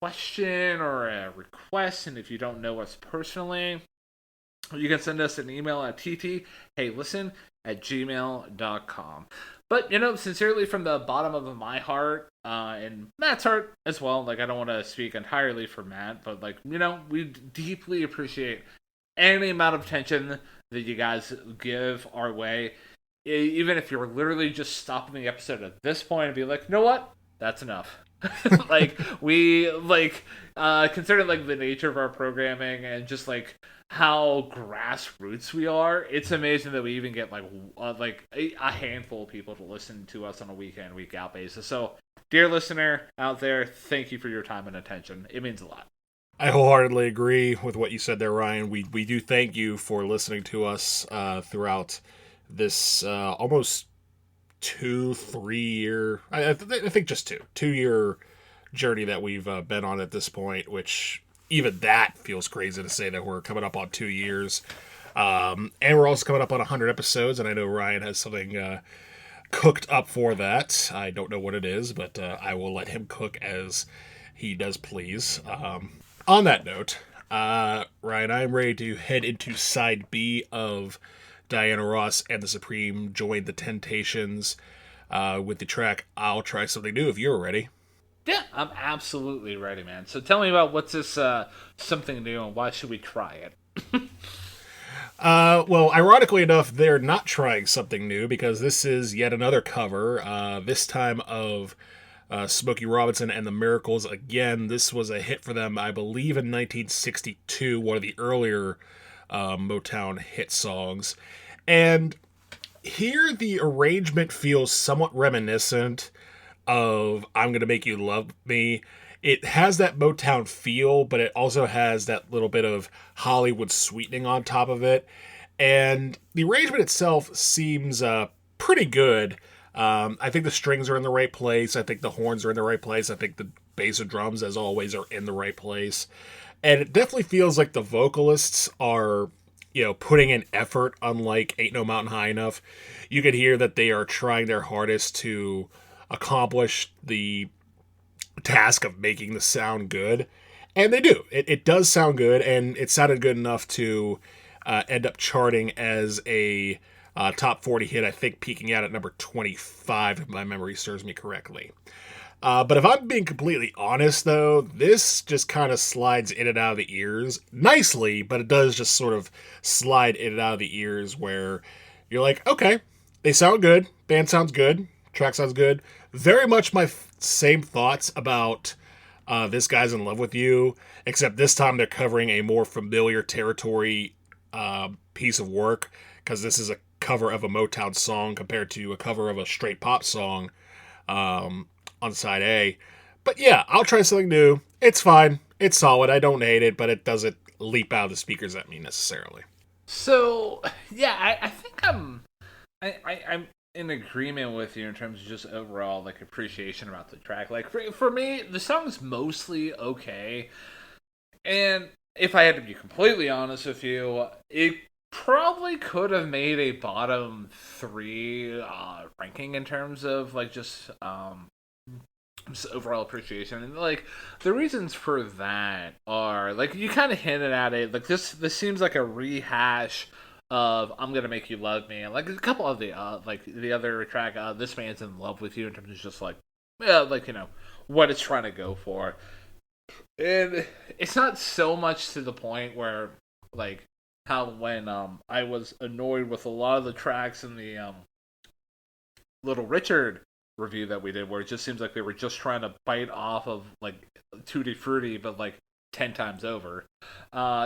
Speaker 1: question or a request, and if you don't know us personally, you can send us an email at ttheylisten@gmail.com. But, sincerely from the bottom of my heart, and Matt's heart as well, I don't want to speak entirely for Matt, but, we deeply appreciate any amount of attention that you guys give our way. Even if you're literally just stopping the episode at this point and be like, you know what? That's enough. Considering the nature of our programming and just how grassroots we are, it's amazing that we even get a handful of people to listen to us on a week in, week out basis. So, dear listener out there, thank you for your time and attention. It means a lot.
Speaker 2: I wholeheartedly agree with what you said there, Ryan. We do thank you for listening to us throughout this almost 2-3 year, I think just 2-year journey that we've been on at this point, which even that feels crazy to say that we're coming up on 2 years. And we're also coming up on 100 episodes, and I know Ryan has something cooked up for that. I don't know what it is, but I will let him cook as he does please. On that note, Ryan, I'm ready to head into side B of Diana Ross and the Supreme Join the Temptations with the track I'll Try Something New if you're ready.
Speaker 1: Yeah, I'm absolutely ready, man. So tell me about what's this something new and why should we try it?
Speaker 2: Well, ironically enough, they're not trying something new because this is yet another cover, this time of Smokey Robinson and the Miracles. Again, this was a hit for them, I believe, in 1962, one of the earlier Motown hit songs. And here the arrangement feels somewhat reminiscent of I'm Gonna Make You Love Me. It has that Motown feel, but it also has that little bit of Hollywood sweetening on top of it. And the arrangement itself seems pretty good. I think the strings are in the right place. I think the horns are in the right place. I think the bass and drums, as always, are in the right place. And it definitely feels like the vocalists are, putting in effort, unlike Ain't No Mountain High Enough. You can hear that they are trying their hardest to accomplish the task of making the sound good. And they do. It does sound good, and it sounded good enough to end up charting as a top 40 hit, I think peaking out at number 25, if my memory serves me correctly. But if I'm being completely honest, though, this just kind of slides in and out of the ears nicely, but it does just sort of slide in and out of the ears where you're like, okay, they sound good, band sounds good, track sounds good. Very much my same thoughts about This Guy's in Love with You, except this time they're covering a more familiar territory piece of work, because this is a cover of a Motown song compared to a cover of a straight pop song on side A. But yeah, I'll try something new. It's fine. It's solid. I don't hate it, but it doesn't leap out of the speakers at me necessarily.
Speaker 1: So yeah, I think I'm in agreement with you in terms of just overall like appreciation about the track. Like for me, the song's mostly okay, and if I had to be completely honest with you, it probably could have made a bottom three ranking in terms of like just overall appreciation. And like the reasons for that are like you kind of hinted at it. Like this seems like a rehash of I'm Gonna Make You Love Me, and like a couple of the like the other track, This Man's in Love with You, in terms of just like like what it's trying to go for. And it's not so much to the point where like how when I was annoyed with a lot of the tracks in the Little Richard review that we did, where it just seems like they were just trying to bite off of like Tutti Frutti, but like 10 times over.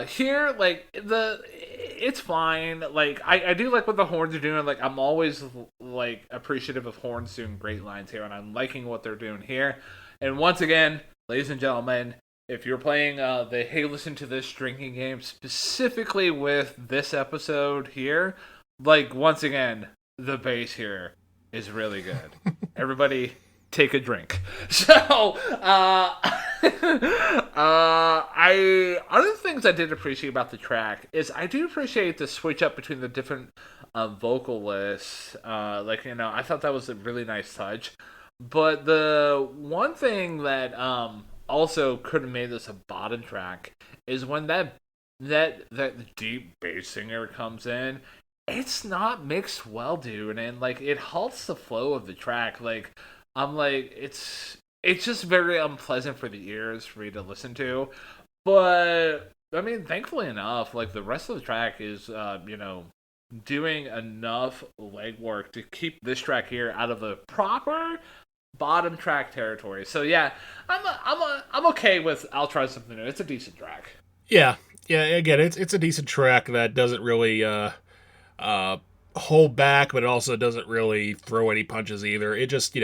Speaker 1: Here, like it's fine. Like I do like what the horns are doing. Like I'm always like appreciative of horns doing great lines here, and I'm liking what they're doing here. And once again, ladies and gentlemen, if you're playing the Hey Listen to This drinking game specifically with this episode here, like once again, the bass here is really good. Everybody take a drink. So, I other things I did appreciate about the track is I do appreciate the switch up between the different vocalists. I thought that was a really nice touch. But the one thing that also could have made this a bottom track is when that deep bass singer comes in. It's not mixed well, dude, and like it halts the flow of the track. Like I'm like it's just very unpleasant for the ears for me to listen to. But I mean, thankfully enough, like the rest of the track is doing enough legwork to keep this track here out of the proper bottom track territory. So yeah, I'm okay with I'll Try Something New. It's a decent track.
Speaker 2: Yeah. Again, it's a decent track that doesn't really hold back, but it also doesn't really throw any punches either. It just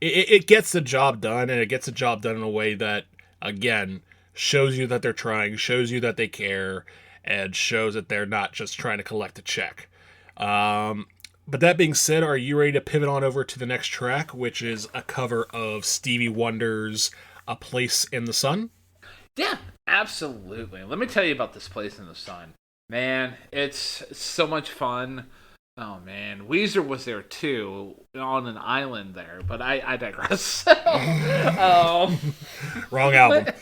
Speaker 2: it gets the job done, and it gets the job done in a way that again shows you that they're trying, shows you that they care, and shows that they're not just trying to collect a check. But that being said, are you ready to pivot on over to the next track, which is a cover of Stevie Wonder's A Place in the Sun?
Speaker 1: Yeah, absolutely. Let me tell you about This Place in the Sun. Man, it's so much fun. Oh man, Weezer was there too on an island there, but I digress.
Speaker 2: Wrong album.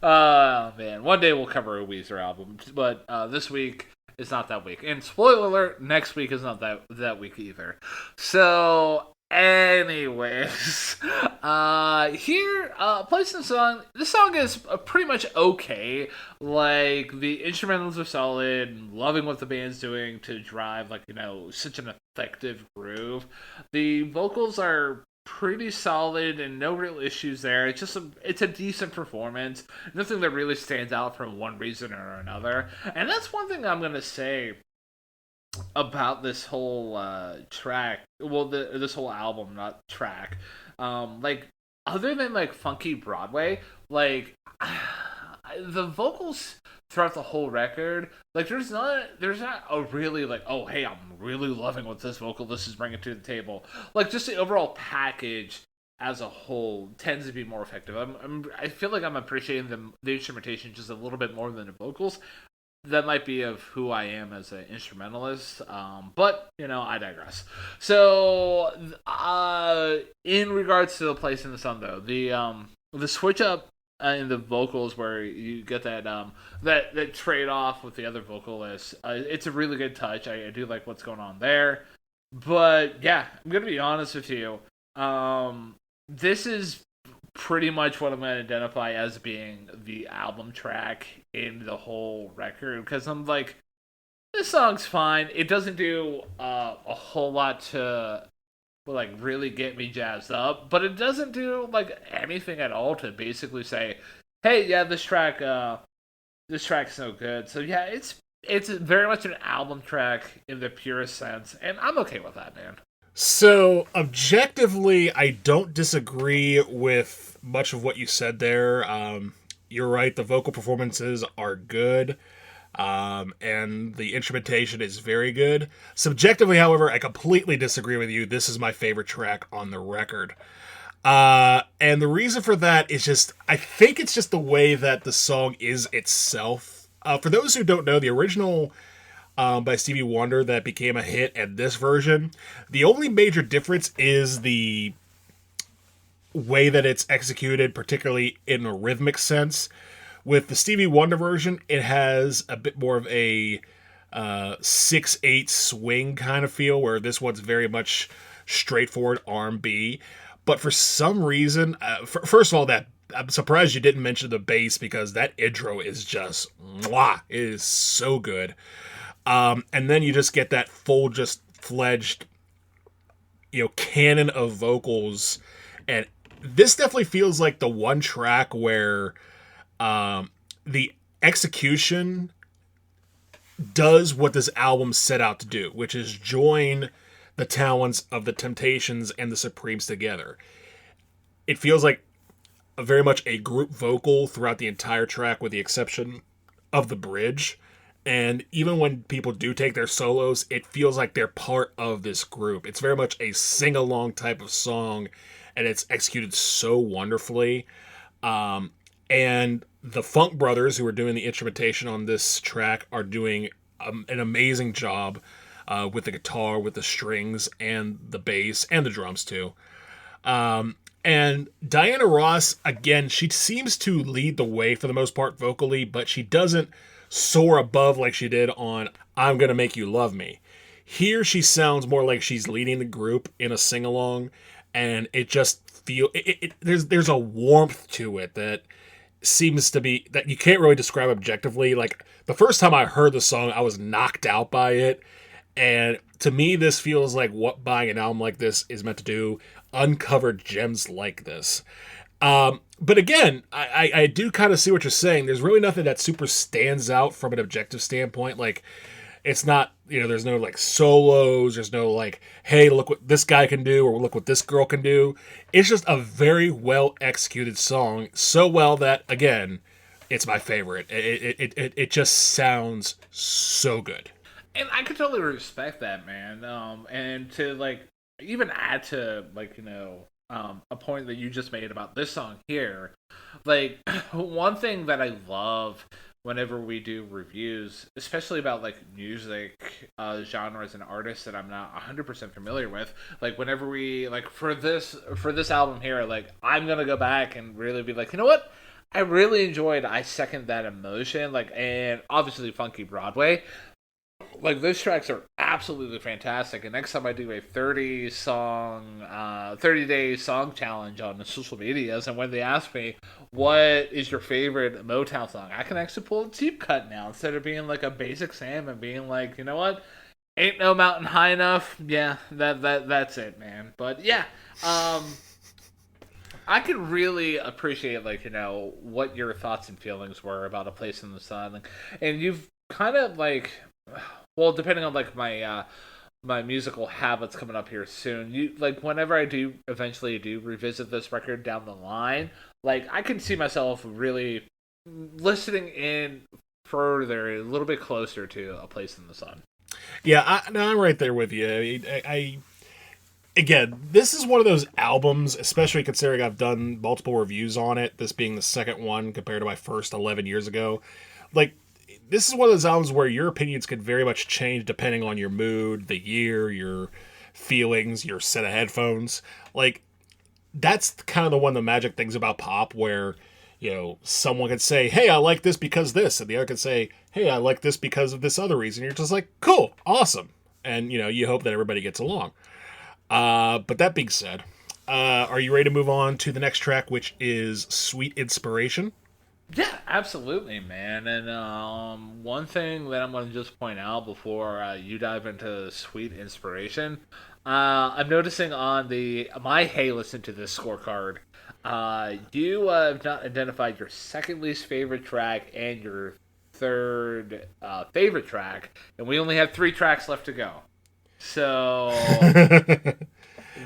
Speaker 1: Oh man, one day we'll cover a Weezer album, but this week is not that week. And spoiler alert, next week is not that week either. So, anyways, here, placing the song. This song is pretty much okay. Like the instrumentals are solid. Loving what the band's doing to drive such an effective groove. The vocals are pretty solid and no real issues there. It's a decent performance. Nothing that really stands out for one reason or another. And that's one thing I'm gonna say about this whole track. Well, this whole album, not track. Like other than like funky Broadway, like the vocals throughout the whole record, like there's not a really like, oh hey, I'm really loving what this vocalist is bringing to the table. Like just the overall package as a whole tends to be more effective. I feel like I'm appreciating the instrumentation just a little bit more than the vocals. That might be of who I am as an instrumentalist, but I digress. So, in regards to the place in the sun, though, the switch up in the vocals where you get that trade off with the other vocalists, it's a really good touch. I do like what's going on there, but yeah, I'm gonna be honest with you. This is pretty much what I'm going to identify as being the album track in the whole record, because I'm like, this song's fine. It doesn't do a whole lot to like really get me jazzed up, but it doesn't do like anything at all to basically say, hey, yeah, this track's no good. So yeah, it's very much an album track in the purest sense, and I'm okay with that, man.
Speaker 2: So, objectively, I don't disagree with much of what you said there. You're right, the vocal performances are good, and the instrumentation is very good. Subjectively, however, I completely disagree with you. This is my favorite track on the record. And the reason for that is I think it's just the way that the song is itself. For those who don't know, the original by Stevie Wonder that became a hit, and this version, the only major difference is the way that it's executed, particularly in a rhythmic sense. With the Stevie Wonder version, it has a bit more of a 6/8 swing kind of feel, where this one's very much straightforward R&B. But for some reason, first of all, that I'm surprised you didn't mention the bass, because that intro is just mwah, it is so good. And then you just get that full, just fledged, canon of vocals. And this definitely feels like the one track where the execution does what this album set out to do, which is join the talents of the Temptations and the Supremes together. It feels like very much a group vocal throughout the entire track, with the exception of the bridge. And even when people do take their solos, it feels like they're part of this group. It's very much a sing-along type of song, and it's executed so wonderfully. And the Funk Brothers, who are doing the instrumentation on this track, are doing an amazing job with the guitar, with the strings, and the bass, and the drums too. And Diana Ross, again, she seems to lead the way for the most part vocally, but she doesn't soar above like she did on I'm Gonna Make You Love Me. Here she sounds more like she's leading the group in a sing-along, and it just there's a warmth to it that seems to be that you can't really describe objectively. Like the first time I heard the song, I was knocked out by it, and to me this feels like what buying an album like this is meant to do: uncover gems like this. But again, I do kind of see what you're saying. There's really nothing that super stands out from an objective standpoint. Like, it's not, there's no like solos. There's no like, hey, look what this guy can do, or look what this girl can do. It's just a very well executed song. So well that, again, it's my favorite. It just sounds so good.
Speaker 1: And I could totally respect that, man. And to like even add to like a point that you just made about this song here, like one thing that I love whenever we do reviews, especially about like music genres and artists that I'm not 100% familiar with. Like whenever we like for this album here, like I'm gonna go back and really be like, you know what? I really enjoyed I Second That Emotion, like, and obviously Funky Broadway. Like those tracks are absolutely fantastic. And next time I do a 30 day song challenge on the social medias, and when they ask me what is your favorite Motown song, I can actually pull a deep cut now instead of being like a basic Sam and being like, you know what, ain't no mountain high enough. Yeah, that's it, man. But yeah, um, I could really appreciate like what your thoughts and feelings were about A Place in the Sun, like, and you've kind of like, well, depending on like my musical habits coming up here soon. You like whenever I do eventually do revisit this record down the line, like I can see myself really listening in further, a little bit closer to A Place in the Sun.
Speaker 2: Yeah, no, I'm right there with you. Again, this is one of those albums, especially considering I've done multiple reviews on it, this being the second one compared to my first 11 years ago. Like, this is one of those albums where your opinions could very much change depending on your mood, the year, your feelings, your set of headphones. Like, that's kind of the one of the magic things about pop where, someone could say, hey, I like this because this, and the other could say, hey, I like this because of this other reason. You're just like, cool, awesome. And, you hope that everybody gets along. But that being said, are you ready to move on to the next track, which is Sweet Inspiration?
Speaker 1: Yeah, absolutely, man. And one thing that I'm going to just point out before you dive into Sweet Inspiration, I'm noticing on the my Hey Listen to This scorecard, you have not identified your second least favorite track and your third favorite track, and we only have three tracks left to go. So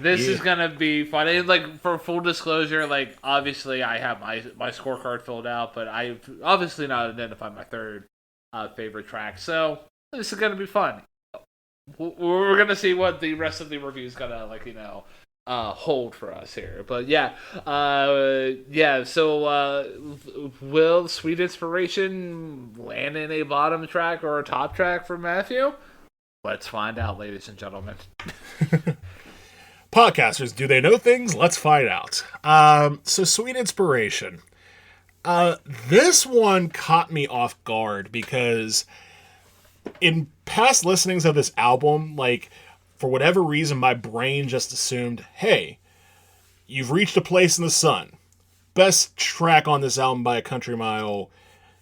Speaker 1: this
Speaker 2: Yeah.
Speaker 1: is gonna be fun. And like for full disclosure, like obviously I have my scorecard filled out, but I've obviously not identified my third favorite track. So this is gonna be fun. We're gonna see what the rest of the review is gonna like hold for us here. But yeah, yeah. So will Sweet Inspiration land in a bottom track or a top track for Matthew? Let's find out, ladies and gentlemen.
Speaker 2: Podcasters, do they know things? Let's find out. So Sweet Inspiration. This one caught me off guard because in past listenings of this album, like, for whatever reason, my brain just assumed, hey, you've reached A Place in the Sun. Best track on this album by a country mile.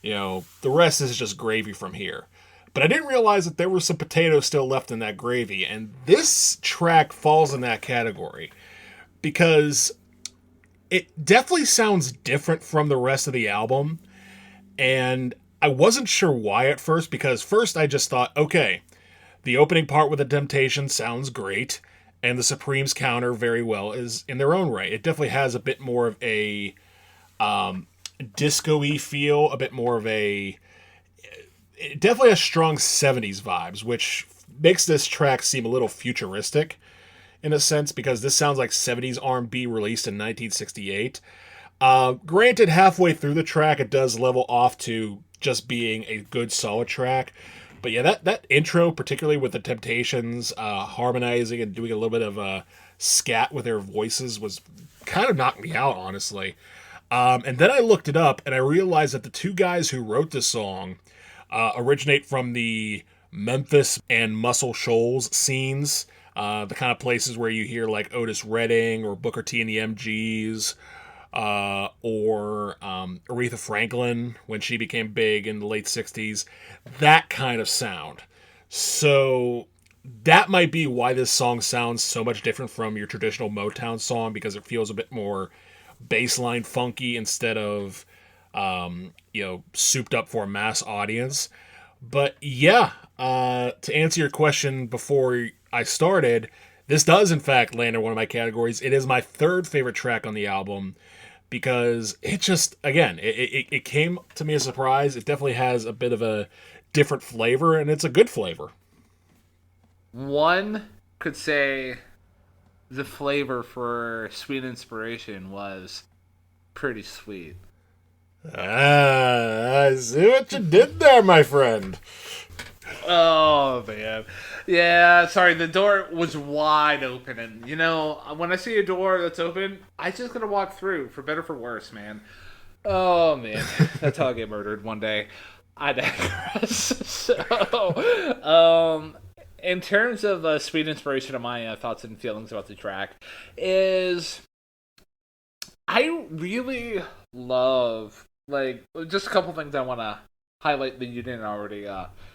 Speaker 2: The rest is just gravy from here. But I didn't realize that there was some potatoes still left in that gravy, and this track falls in that category because it definitely sounds different from the rest of the album, and I wasn't sure why at first, because first I just thought, okay, the opening part with the Temptations sounds great, and the Supremes counter very well is in their own right. It definitely has a bit more of a disco-y feel, a bit more of a... It definitely has strong 70s vibes, which makes this track seem a little futuristic in a sense, because this sounds like 70s R&B released in 1968. Granted, halfway through the track, it does level off to just being a good, solid track. But yeah, that intro, particularly with the Temptations harmonizing and doing a little bit of scat with their voices, was kind of knocked me out, honestly. And then I looked it up, and I realized that the two guys who wrote this song originate from the Memphis and Muscle Shoals scenes, the kind of places where you hear like Otis Redding or Booker T and the MGs, or Aretha Franklin when she became big in the late 60s. That kind of sound. So that might be why this song sounds so much different from your traditional Motown song, because it feels a bit more bassline funky instead of souped up for a mass audience. But yeah, to answer your question before I started, this does in fact land in one of my categories. It is my third favorite track on the album because it just, again, it came to me as a surprise. It definitely has a bit of a different flavor, and it's a good flavor.
Speaker 1: One could say the flavor for Sweet Inspiration was pretty sweet.
Speaker 2: I see what you did there, my friend.
Speaker 1: Oh man, yeah. Sorry, the door was wide open, and when I see a door that's open, I just gotta walk through, for better for worse, man. Oh man, that's how I get murdered one day. I digress. In terms of sweet inspiration of my thoughts and feelings about the track, is I really love, like, just a couple things I want to highlight that you didn't already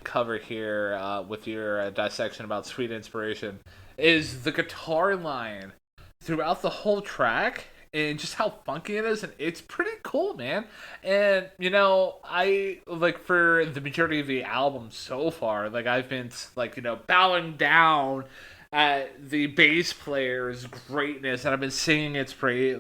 Speaker 1: cover here with your dissection about sweet inspiration, is the guitar line throughout the whole track and just how funky it is, and it's pretty cool, man. And I like, for the majority of the album so far, like, I've been like, bowing down at the bass player's greatness, and I've been singing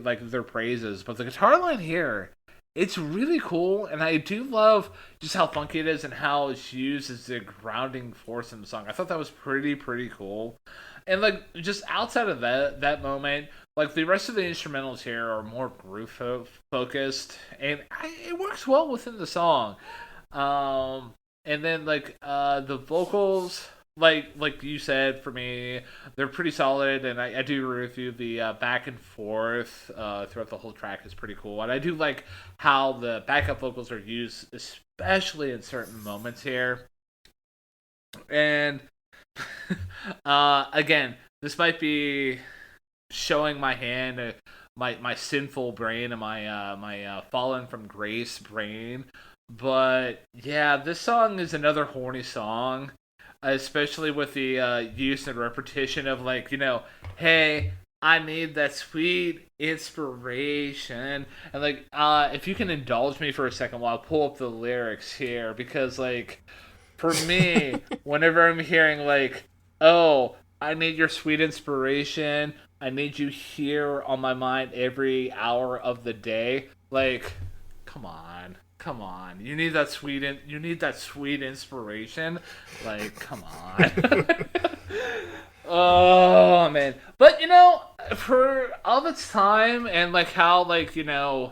Speaker 1: like, their praises. But the guitar line here, it's really cool, and I do love just how funky it is and how it's used as the grounding force in the song. I thought that was pretty cool. And, like, just outside of that moment, like, the rest of the instrumentals here are more groove focused, and it works well within the song. And then, like, the vocals, like you said, for me, they're pretty solid, and I do agree with you. The back and forth throughout the whole track is pretty cool, and I do like how the backup vocals are used, especially in certain moments here. And again, this might be showing my hand, my sinful brain, and my fallen from grace brain. But yeah, this song is another horny song, especially with the use and repetition of, like, hey, I need that sweet inspiration. And, like, if you can indulge me for a second while I pull up the lyrics here, because, like, for me, whenever I'm hearing, like, oh, I need your sweet inspiration, I need you here on my mind every hour of the day, like, come on. Come on. You need that sweet inspiration. Like, come on. Oh man. But for all of its time, and, like, how, like, I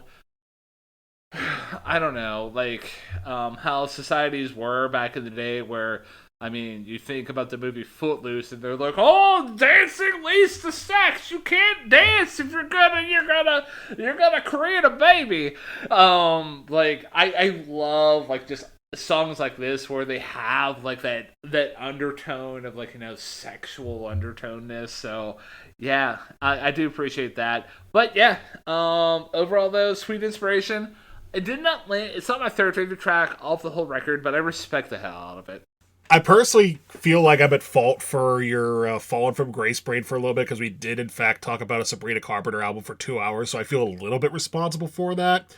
Speaker 1: don't know, like, how societies were back in the day, where, I mean, you think about the movie Footloose, and they're like, "Oh, dancing leads to sex. You can't dance if you're gonna create a baby." Like, I love, like, just songs like this where they have, like, that undertone of, like, sexual undertoneness. So yeah, I do appreciate that. But yeah, overall though, sweet inspiration. It did not land. It's not my third favorite track off the whole record, but I respect the hell out of it.
Speaker 2: I personally feel like I'm at fault for your fallen from grace brain for a little bit, because we did in fact talk about a Sabrina Carpenter album for 2 hours, so I feel a little bit responsible for that.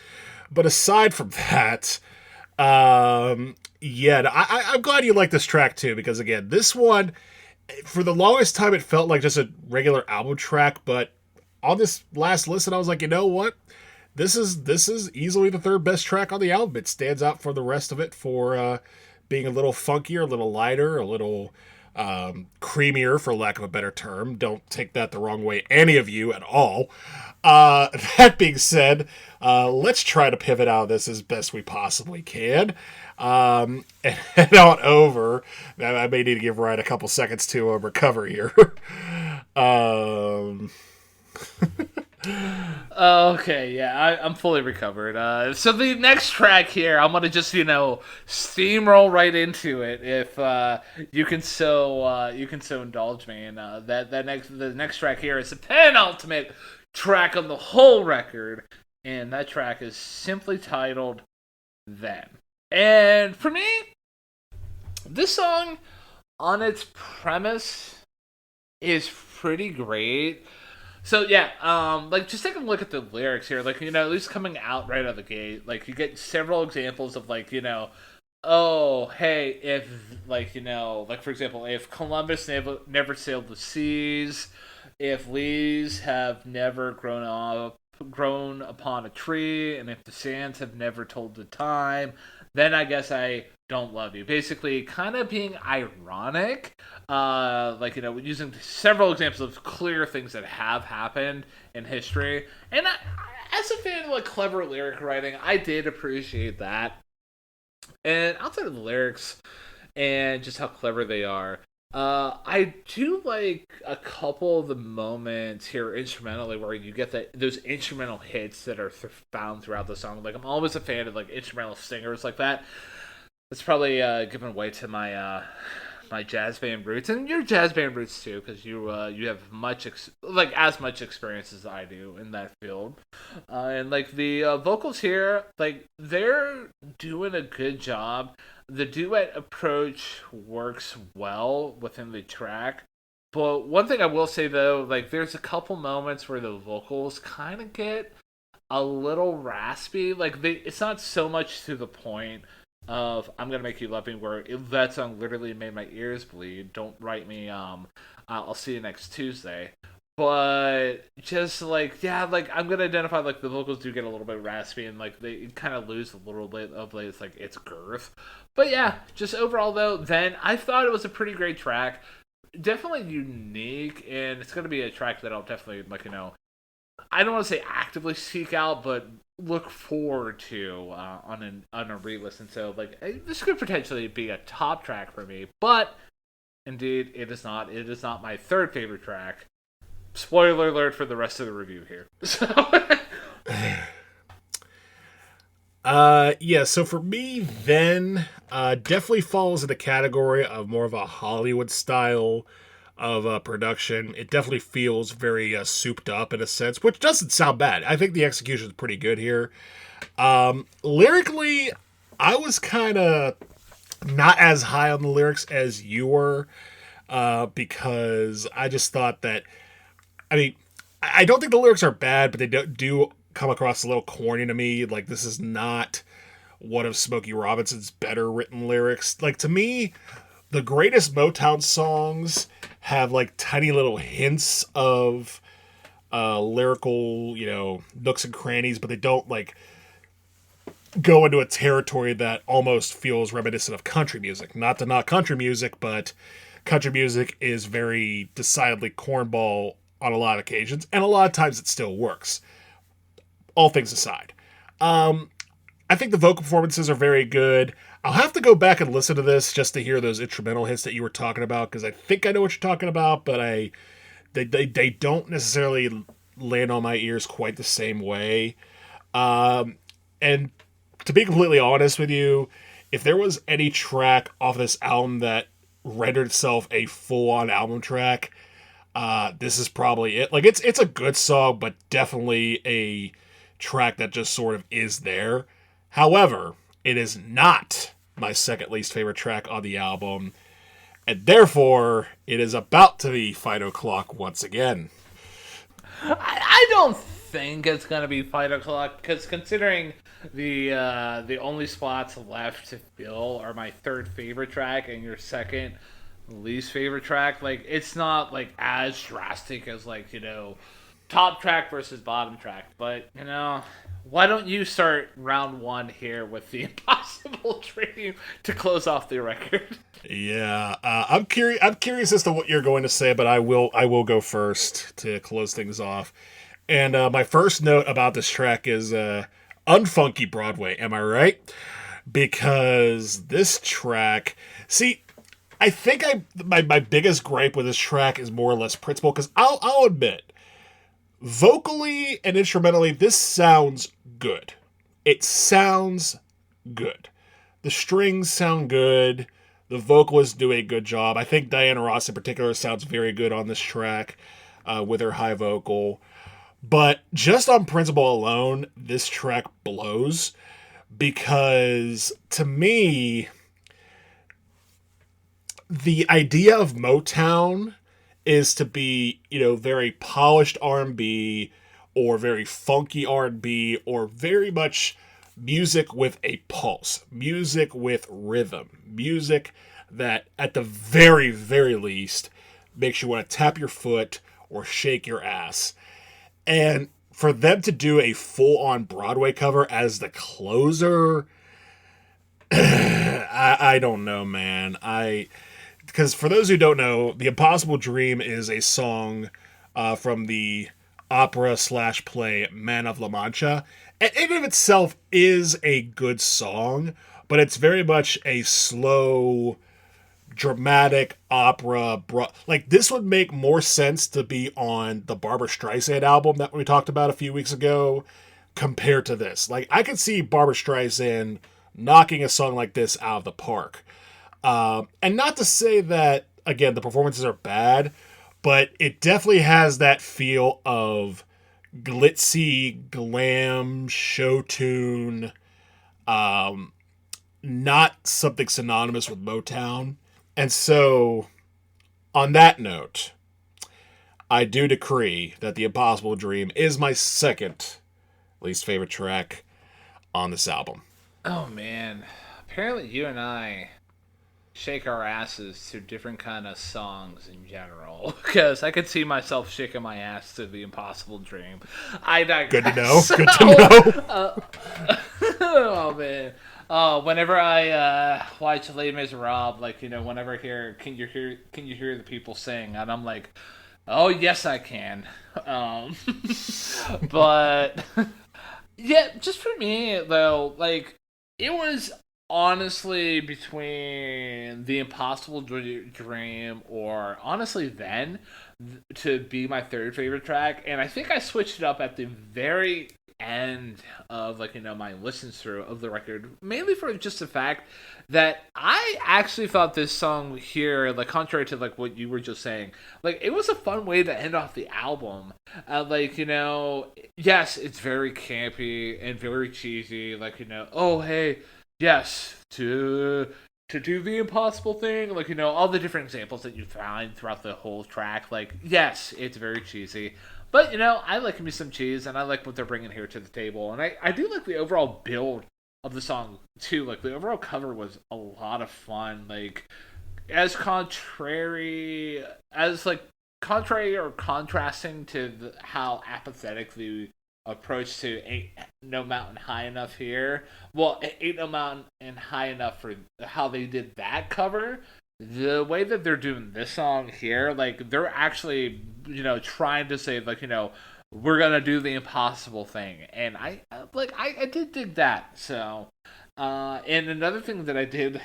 Speaker 2: But aside from that, yeah, I'm glad you like this track too, because again, this one, for the longest time, it felt like just a regular album track. But on this last listen, I was like, you know what? This is easily the third best track on the album. It stands out for the rest of it for being a little funkier, a little lighter, a little creamier, for lack of a better term. Don't take that the wrong way, any of you at all. That being said, let's try to pivot out of this as best we possibly can. And head on over. I may need to give Ryan a couple seconds to recover here. um,
Speaker 1: Okay, yeah, I'm fully recovered. So the next track here, I'm gonna just steamroll right into it, if you can so indulge me. And the next track here is the penultimate track on the whole record, and that track is simply titled "Then." And for me, this song, on its premise, is pretty great. So yeah, like, just taking a look at the lyrics here, like, at least coming out right out of the gate, like, you get several examples of, like, oh, hey, if, like, like, for example, if Columbus never sailed the seas, if leaves have never grown upon a tree, and if the sands have never told the time, then I guess I don't love you. Basically, kind of being ironic, like, using several examples of clear things that have happened in history. And I as a fan of like clever lyric writing, I did appreciate that. And outside of the lyrics and just how clever they are, I do like a couple of the moments here instrumentally where you get those instrumental hits that are found throughout the song. Like I'm always a fan of like instrumental singers like that. That's probably giving way to my jazz band roots and your jazz band roots too, because you have like as much experience as I do in that field, and like the vocals here, like they're doing a good job. The duet approach works well within the track. But one thing I will say though, like there's a couple moments where the vocals kind of get a little raspy. Like it's not so much to the point of "I'm gonna make you love me," where that song literally made my ears bleed. Don't write me. I'll see you next Tuesday. But just like yeah, like I'm gonna identify like the vocals do get a little bit raspy and like they kind of lose a little bit of like its girth. But yeah, just overall though, then I thought it was a pretty great track. Definitely unique, and it's gonna be a track that I'll definitely like I don't want to say actively seek out, but look forward to on a re-listen. So like this could potentially be a top track for me, but indeed it is not. It is not my third favorite track. Spoiler alert for the rest of the review here. So
Speaker 2: yeah, so for me then definitely falls in the category of more of a Hollywood style of production. It definitely feels very souped up in a sense, which doesn't sound bad. I think the execution is pretty good here. Lyrically, I was kind of not as high on the lyrics as you were, because I just thought that, I mean, I don't think the lyrics are bad, but they do come across a little corny to me. Like, this is not one of Smokey Robinson's better written lyrics. Like, to me, the greatest Motown songs have like tiny little hints of lyrical, nooks and crannies, but they don't like go into a territory that almost feels reminiscent of country music. Not to knock country music, but country music is very decidedly cornball on a lot of occasions, and a lot of times it still works. All things aside. I think the vocal performances are very good. I'll have to go back and listen to this just to hear those instrumental hits that you were talking about, because I think I know what you're talking about, but they don't necessarily land on my ears quite the same way. And to be completely honest with you, if there was any track off this album that rendered itself a full-on album track, this is probably it. Like it's a good song, but definitely a track that just sort of is there. However, it is not my second least favorite track on the album, and therefore it is about to be Fight O'Clock once again.
Speaker 1: I don't think it's gonna be Fight O'Clock, because considering the only spots left to fill are my third favorite track and your second least favorite track, like it's not like as drastic as like top track versus bottom track. But why don't you start round one here with the Impossible Dream to close off the record?
Speaker 2: Yeah, I'm curious as to what you're going to say, but I will go first to close things off. And my first note about this track is unfunky Broadway. Am I right? Because this track, see, I think my biggest gripe with this track is more or less principle. Because I'll admit, vocally and instrumentally, this sounds good. It sounds good. The strings sound good. The vocalists do a good job. I think Diana Ross in particular sounds very good on this track with her high vocal. But just on principle alone, this track blows. Because to me, the idea of Motown is to be, very polished R&B or very funky R&B or very much music with a pulse, music with rhythm, music that at the very, very least makes you want to tap your foot or shake your ass. And for them to do a full-on Broadway cover as the closer, I don't know, man. Because for those who don't know, The Impossible Dream is a song from the opera slash play Man of La Mancha. And in and of itself is a good song, but it's very much a slow, dramatic opera. Like, this would make more sense to be on the Barbra Streisand album that we talked about a few weeks ago compared to this. Like, I could see Barbra Streisand knocking a song like this out of the park. And not to say that, again, the performances are bad, but it definitely has that feel of glitzy, glam, show tune, not something synonymous with Motown. And so, on that note, I do decree that The Impossible Dream is my second least favorite track on this album.
Speaker 1: Oh man, apparently you and I shake our asses to different kind of songs in general. Because I could see myself shaking my ass to The Impossible Dream. I digress.
Speaker 2: Good to know. Good to know.
Speaker 1: Oh man. Whenever I watch Les Miserables, like, you know, whenever I hear can you hear the people sing, and I'm like, oh yes I can. But yeah, just for me though, like, it was honestly between The Impossible Dream or honestly Then to be my third favorite track, and I think I switched it up at the very end of, like, you know, my listens through of the record, mainly for just the fact that I actually thought this song here, like, contrary to like what you were just saying, like, it was a fun way to end off the album. Like, you know, yes, it's very campy and very cheesy, like, you know, oh hey, yes, to do the impossible thing, like, you know, all the different examples that you find throughout the whole track, like, yes, it's very cheesy. But, you know, I like me some cheese, and I like what they're bringing here to the table. And I do like the overall build of the song, too. Like, the overall cover was a lot of fun. Like, contrary or contrasting to how apathetic the approach to Ain't No Mountain High Enough here. Well, Ain't No Mountain High Enough for how they did that cover. The way that they're doing this song here, like, they're actually, you know, trying to say, like, you know, we're gonna do the impossible thing, and I did dig that. So, and another thing that I did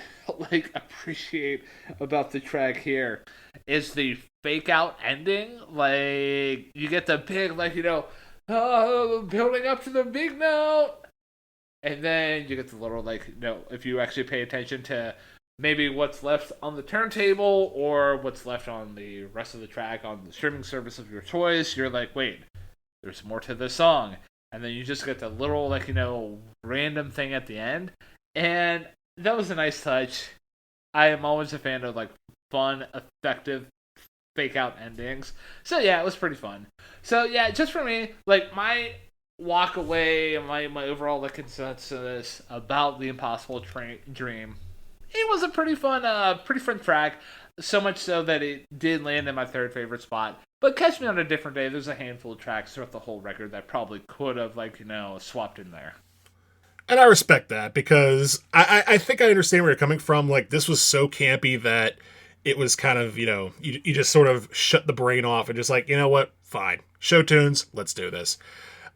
Speaker 1: like appreciate about the track here is the fake out ending. Like, you get the big, like, you know, building up to the big note, and then you get the little, like, you know, if you actually pay attention to maybe what's left on the turntable or what's left on the rest of the track on the streaming service of your choice, you're like, wait, there's more to this song. And then you just get the little, like, you know, random thing at the end. And that was a nice touch. I am always a fan of, like, fun, effective fake out endings. So yeah, it was pretty fun. So yeah, just for me, like, my walk away and my overall, like, consensus about the Impossible Dream, it was a pretty fun track. So much so that it did land in my third favorite spot. But Catch Me on a Different Day, there's a handful of tracks throughout the whole record that probably could have, like, you know, swapped in there.
Speaker 2: And I respect that, because I think I understand where you're coming from. Like, this was so campy that it was kind of, you know, you just sort of shut the brain off and just like, you know what, fine. Show tunes, let's do this.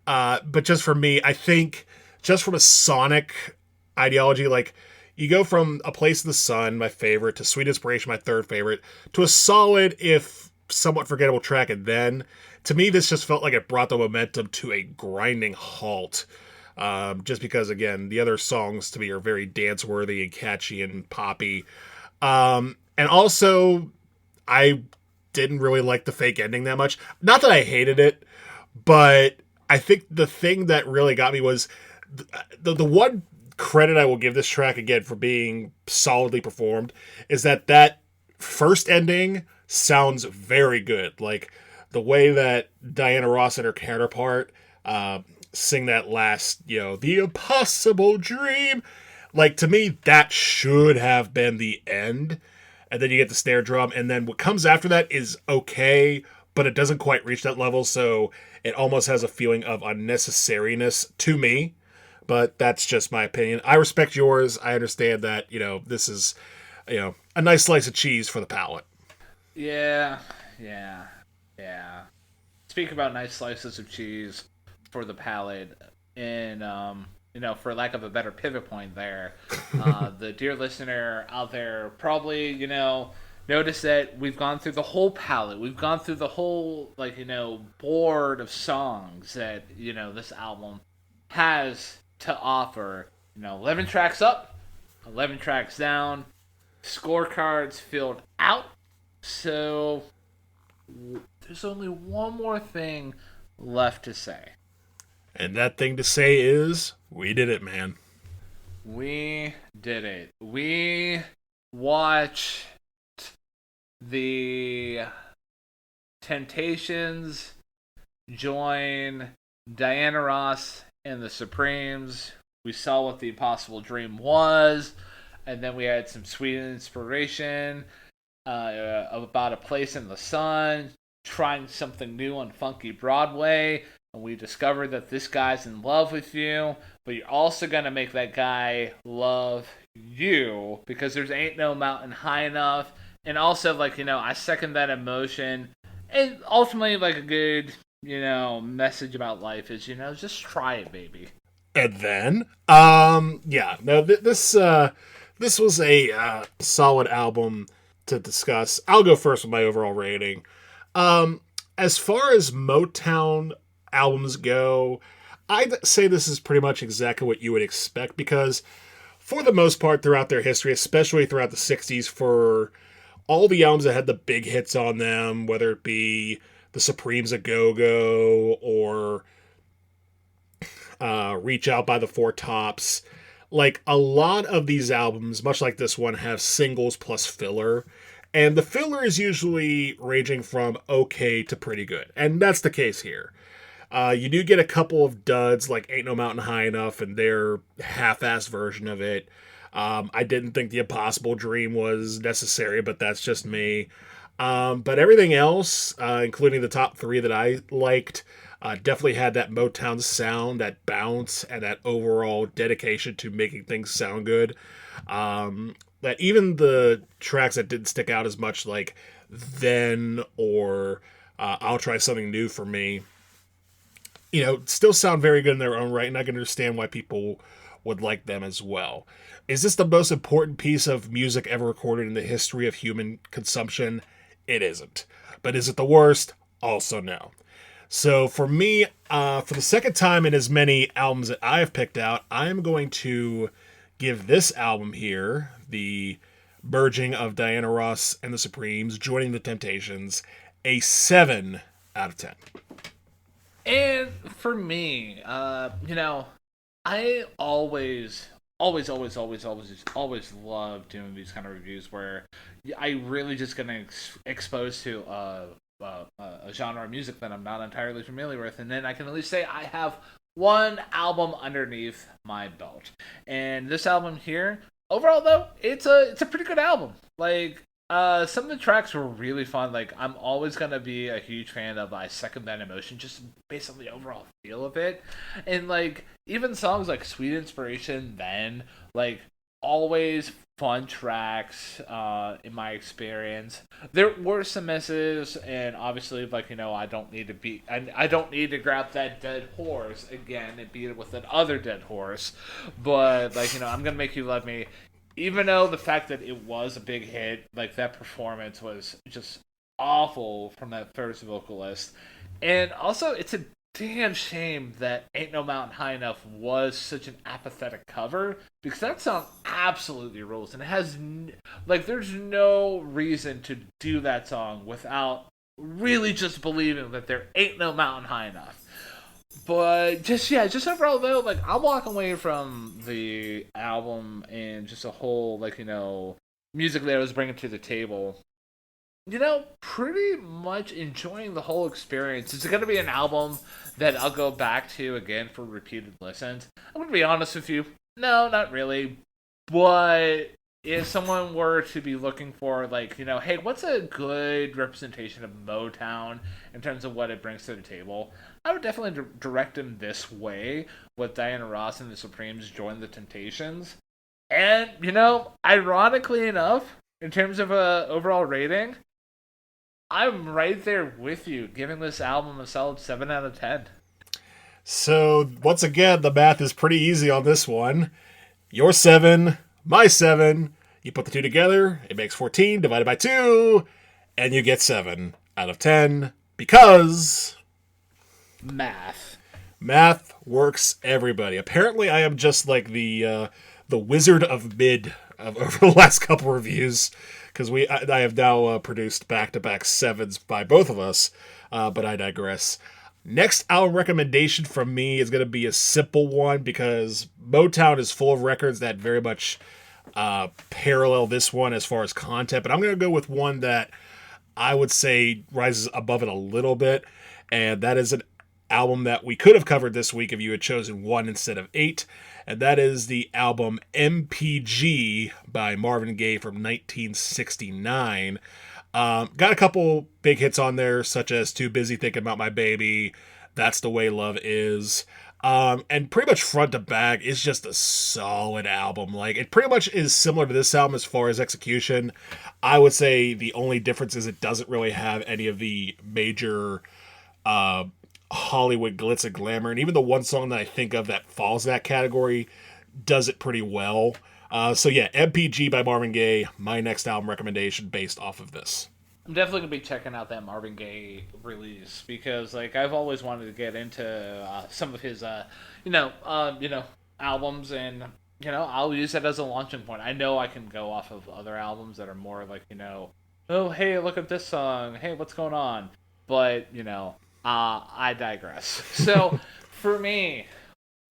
Speaker 2: But just for me, I think just from a sonic ideology, like, you go from A Place in the Sun, my favorite, to Sweet Inspiration, my third favorite, to a solid, if somewhat forgettable track, and then, to me, this just felt like it brought the momentum to a grinding halt. Just because, again, the other songs to me are very dance-worthy and catchy and poppy. And also, I didn't really like the fake ending that much. Not that I hated it, but I think the thing that really got me was the one credit I will give this track, again, for being solidly performed, is that first ending sounds very good. Like, the way that Diana Ross and her counterpart sing that last, you know, the impossible dream, like, to me, that should have been the end. And then you get the snare drum, and then what comes after that is okay, but it doesn't quite reach that level, so it almost has a feeling of unnecessariness to me. But that's just my opinion. I respect yours. I understand that, you know, this is, you know, a nice slice of cheese for the palate.
Speaker 1: Yeah. speak about nice slices of cheese for the palate, and for lack of a better pivot point there, the dear listener out there probably, notice that we've gone through the whole palette. We've gone through the whole, board of songs that, this album has to offer. 11 tracks up, 11 tracks down, scorecards filled out. So there's only one more thing left to say.
Speaker 2: And that thing to say is, we did it, man.
Speaker 1: We did it. We watched the Temptations join Diana Ross and the Supremes. We saw what the impossible dream was, and then we had some sweet inspiration about a place in the sun, trying something new on funky Broadway, and we discovered that this guy's in love with you, but you're also going to make that guy love you, because there's ain't no mountain high enough. And also, I second that emotion. And ultimately, a good, message about life is, just try it, baby.
Speaker 2: And then, yeah, no, this was a solid album to discuss. I'll go first with my overall rating. As far as Motown albums go, I'd say this is pretty much exactly what you would expect, because for the most part throughout their history, especially throughout the 60s, for all the albums that had the big hits on them, whether it be the Supremes A Go-Go or Reach Out by the Four Tops, a lot of these albums, much like this one, have singles plus filler. And the filler is usually ranging from okay to pretty good. And that's the case here. You do get a couple of duds like Ain't No Mountain High Enough and their half-assed version of it. I didn't think The Impossible Dream was necessary, but that's just me. But everything else, including the top three that I liked, definitely had that Motown sound, that bounce, and that overall dedication to making things sound good. That even the tracks that didn't stick out as much, like Then or I'll Try Something New for me, still sound very good in their own right, and I can understand why people would like them as well. Is this the most important piece of music ever recorded in the history of human consumption? It isn't. But is it the worst? Also no. So for me, for the second time in as many albums that I have picked out, I'm going to give this album here, the merging of Diana Ross and the Supremes joining the Temptations, a 7 out of 10.
Speaker 1: And for me, I always love doing these kind of reviews where I really just get exposed to a genre of music that I'm not entirely familiar with, and then I can at least say I have one album underneath my belt. And this album here, overall though, it's a pretty good album. Some of the tracks were really fun. I'm always gonna be a huge fan of I Second That Emotion, just based on the overall feel of it. And even songs like Sweet Inspiration, Then, always fun tracks, in my experience. There were some misses, and obviously, I don't need to grab that dead horse again and beat it with that other dead horse. But I'm gonna Make You Love Me. Even though the fact that it was a big hit, that performance was just awful from that first vocalist. And also, it's a damn shame that Ain't No Mountain High Enough was such an apathetic cover, because that song absolutely rules. And it has, there's no reason to do that song without really just believing that there ain't no mountain high enough. But just overall though, I'm walking away from the album and just a whole music that I was bringing to the table. Pretty much enjoying the whole experience. It's going to be an album that I'll go back to again for repeated listens. I'm going to be honest with you, no, not really. But if someone were to be looking for hey, what's a good representation of Motown in terms of what it brings to the table, I would definitely direct them this way, with Diana Ross and the Supremes join the Temptations. And, ironically enough, in terms of overall rating, I'm right there with you, giving this album a solid 7 out of 10.
Speaker 2: So, once again, the math is pretty easy on this one. Your 7, my 7. You put the two together, it makes 14 divided by 2, and you get 7 out of 10 because
Speaker 1: Math.
Speaker 2: math works, everybody. Apparently, I am just like the wizard of mid over the last couple reviews because I have now produced back-to-back 7s by both of us, but I digress. Next album recommendation from me is going to be a simple one because Motown is full of records that very much parallel this one as far as content, but I'm going to go with one that I would say rises above it a little bit, and that is an album that we could have covered this week if you had chosen one instead of 8, and that is the album MPG by Marvin Gaye from 1969. Got a couple big hits on there, such as Too Busy Thinking About My Baby, That's the Way Love Is. And pretty much front to back is just a solid album. Like, it pretty much is similar to this album as far as execution. I would say the only difference is it doesn't really have any of the major Hollywood glitz and glamour. And even the one song that I think of that falls that category does it pretty well. So yeah, MPG by Marvin Gaye, my next album recommendation based off of this.
Speaker 1: I'm definitely gonna be checking out that Marvin Gaye release because, like, I've always wanted to get into some of his, albums, and I'll use that as a launching point. I know I can go off of other albums that are more like, oh hey, look at this song, hey, what's going on? But I digress. So for me,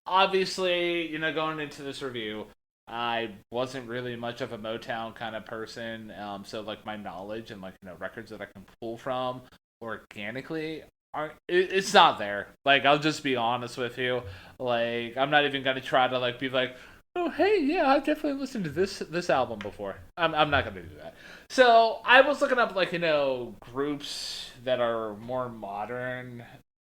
Speaker 1: obviously, going into this review, I wasn't really much of a Motown kind of person, so like my knowledge and like records that I can pull from organically it's not there. Like, I'll just be honest with you. Like, I'm not even gonna try to like be like, oh hey, yeah, I've definitely listened to this album before. I'm not gonna do that. So I was looking up like groups that are more modern,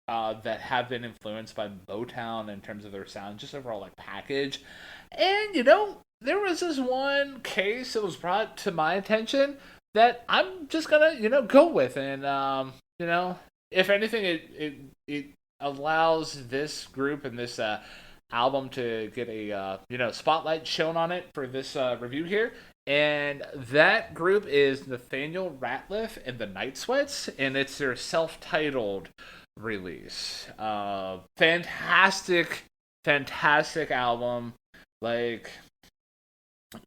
Speaker 1: that have been influenced by Motown in terms of their sound, just overall like package. And there was this one case that was brought to my attention that I'm just gonna go with, and if anything, it allows this group and this album to get a spotlight shown on it for this review here. And that group is Nathaniel Rateliff and the Night Sweats, and it's their self-titled release. Fantastic album. Like,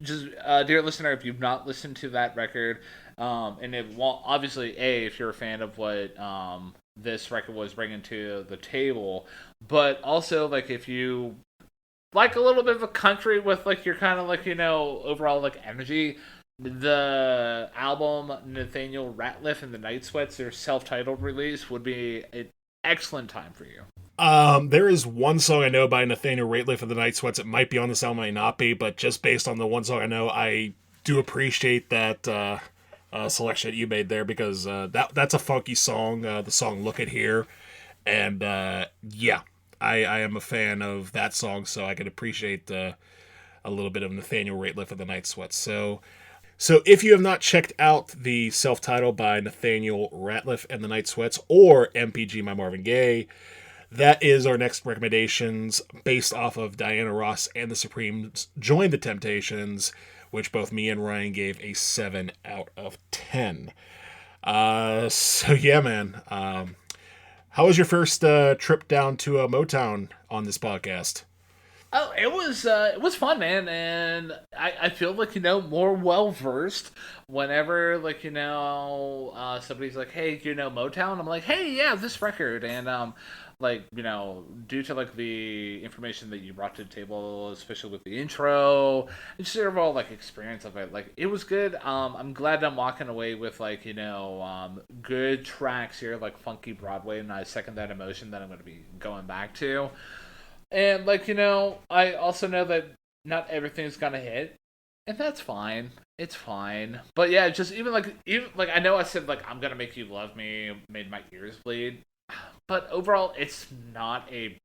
Speaker 1: just dear listener, if you've not listened to that record, and it won't, obviously, if you're a fan of what this record was bringing to the table, but also like if you like a little bit of a country with like your kind of like overall like energy, the album Nathaniel Rateliff and the Night Sweats, their self-titled release, would be an excellent time for you.
Speaker 2: There is one song I know by Nathaniel Rateliff and the Night Sweats. It might be on this album, might not be, but just based on the one song I know, I do appreciate that selection that you made there, because that's a funky song. The song "Look at Here," and yeah, I am a fan of that song, so I can appreciate a little bit of Nathaniel Rateliff and the Night Sweats. So if you have not checked out the self-titled by Nathaniel Rateliff and the Night Sweats, or MPG by Marvin Gaye, that is our next recommendations based off of Diana Ross and the Supremes' Join the Temptations, which both me and Ryan gave a 7 out of 10. So yeah, man. How was your first trip down to Motown on this podcast?
Speaker 1: Oh, it was fun, man, and I feel like more well versed whenever like somebody's like, hey, do you know Motown? I'm like, hey, yeah, this record, and like due to like the information that you brought to the table, especially with the intro and just overall like experience of it, like it was good. I'm glad I'm walking away with like good tracks here, like funky Broadway, and I second that emotion that I'm going to be going back to. And like I also know that not everything's gonna hit, and that's fine. It's fine. But yeah, just even like I know I said like I'm gonna make you love me, made my ears bleed, but overall it's not a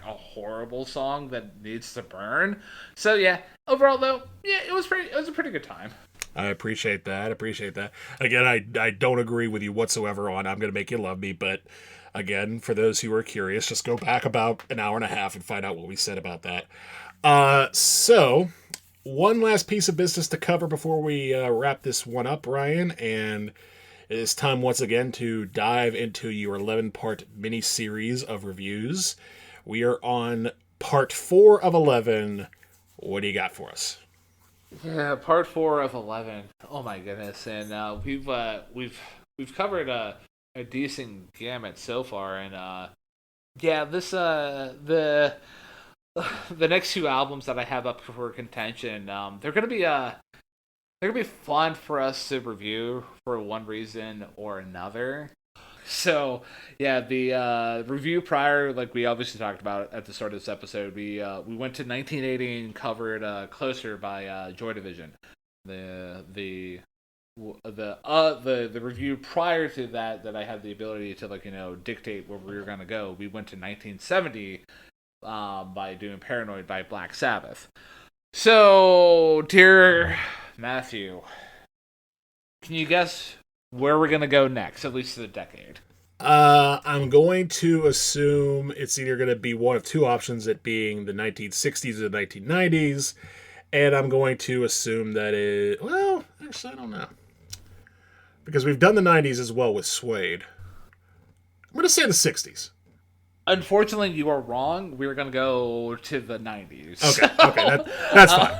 Speaker 1: horrible song that needs to burn. So yeah, overall though, yeah, it was a pretty good time.
Speaker 2: I appreciate that. Again, I don't agree with you whatsoever on I'm going to make you love me, but again, for those who are curious, just go back about an hour and a half and find out what we said about that. So one last piece of business to cover before we wrap this one up, Ryan, and it is time once again to dive into your 11-part mini series of reviews. We are on part 4 of 11. What do you got for us?
Speaker 1: Yeah, part 4 of 11. Oh my goodness, and we've covered a decent gamut so far, and yeah, this the next 2 albums that I have up for contention, they're gonna be fun for us to review for one reason or another. So yeah, the review prior, like we obviously talked about at the start of this episode, we went to 1980 and covered "Closer" by Joy Division. The the the review prior to that I had the ability to dictate where we were gonna go. We went to 1970 by doing "Paranoid" by Black Sabbath. So, dear Matthew, can you guess where we're gonna go next? At least to the decade.
Speaker 2: I'm going to assume it's either going to be one of two options, it being the 1960s or the 1990s, and I'm going to assume that well, actually, I don't know. Because we've done the 90s as well with Suede. I'm going to say the 60s.
Speaker 1: Unfortunately, you are wrong. We're gonna go to the 90s.
Speaker 2: Okay, that's fine.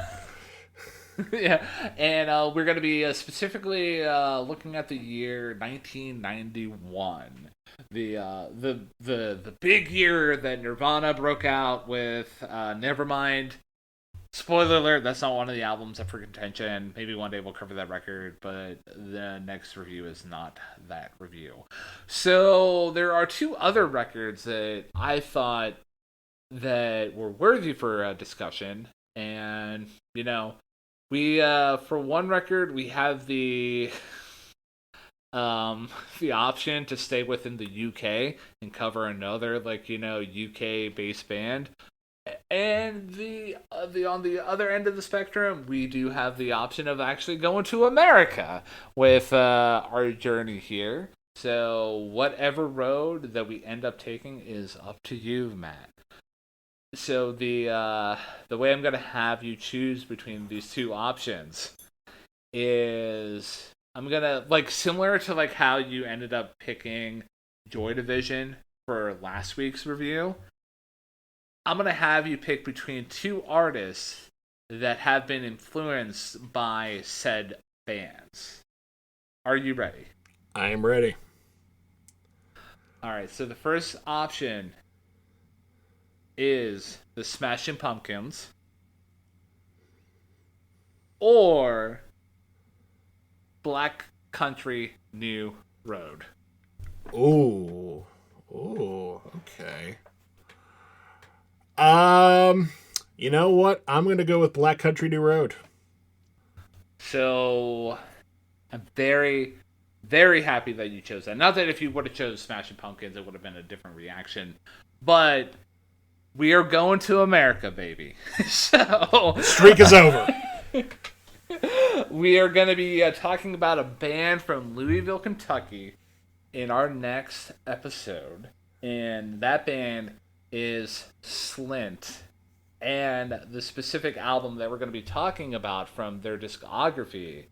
Speaker 1: Yeah, and we're going to be specifically looking at the year 1991, the big year that Nirvana broke out with Nevermind. Spoiler alert: that's not one of the albums up for contention. Maybe one day we'll cover that record, but the next review is not that review. So there are 2 other records that I thought that were worthy for a discussion, and we for one record we have the option to stay within the UK and cover another UK based band, and the on the other end of the spectrum we do have the option of actually going to America with our journey here. So whatever road that we end up taking is up to you, Matt. So the way I'm gonna have you choose between these 2 options is I'm gonna similar to how you ended up picking Joy Division for last week's review. I'm gonna have you pick between 2 artists that have been influenced by said bands. Are you ready?
Speaker 2: I am ready.
Speaker 1: All right. So the first option is the Smashing Pumpkins or Black Country New Road.
Speaker 2: Ooh, okay. You know what? I'm gonna go with Black Country New Road.
Speaker 1: So I'm very, very happy that you chose that. Not that if you would have chose Smashing Pumpkins, it would have been a different reaction, but we are going to America, baby. So
Speaker 2: the streak is over.
Speaker 1: We are going to be talking about a band from Louisville, Kentucky in our next episode. And that band is Slint. And the specific album that we're going to be talking about from their discography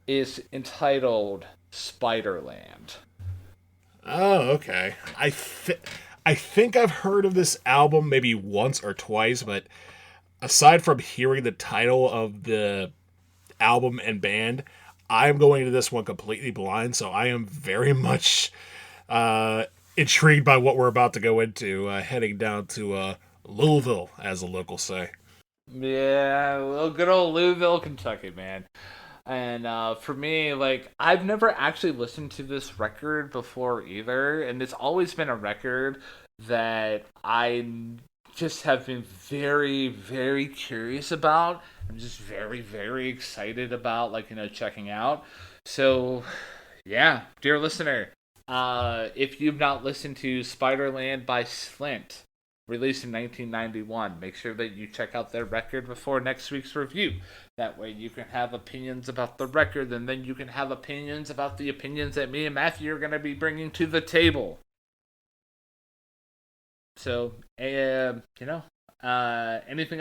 Speaker 1: is entitled Spiderland.
Speaker 2: Oh, okay. I think I've heard of this album maybe once or twice, but aside from hearing the title of the album and band, I'm going to this one completely blind, so I am very much intrigued by what we're about to go into, heading down to Louisville, as the locals say.
Speaker 1: Yeah, well, good old Louisville, Kentucky, man. And for me, I've never actually listened to this record before either, and it's always been a record that I just have been very, very curious about. I'm just very, very excited about, checking out. So, yeah, dear listener, if you've not listened to Spiderland by Slint, released in 1991. Make sure that you check out their record before next week's review. That way you can have opinions about the record, and then you can have opinions about the opinions that me and Matthew are going to be bringing to the table. So, anything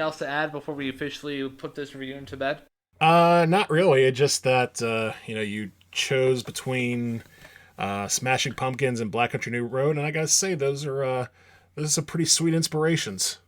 Speaker 1: else to add before we officially put this review into bed?
Speaker 2: Not really. It's just that, you chose between Smashing Pumpkins and Black Country New Road, and I gotta say, those are some pretty sweet inspirations.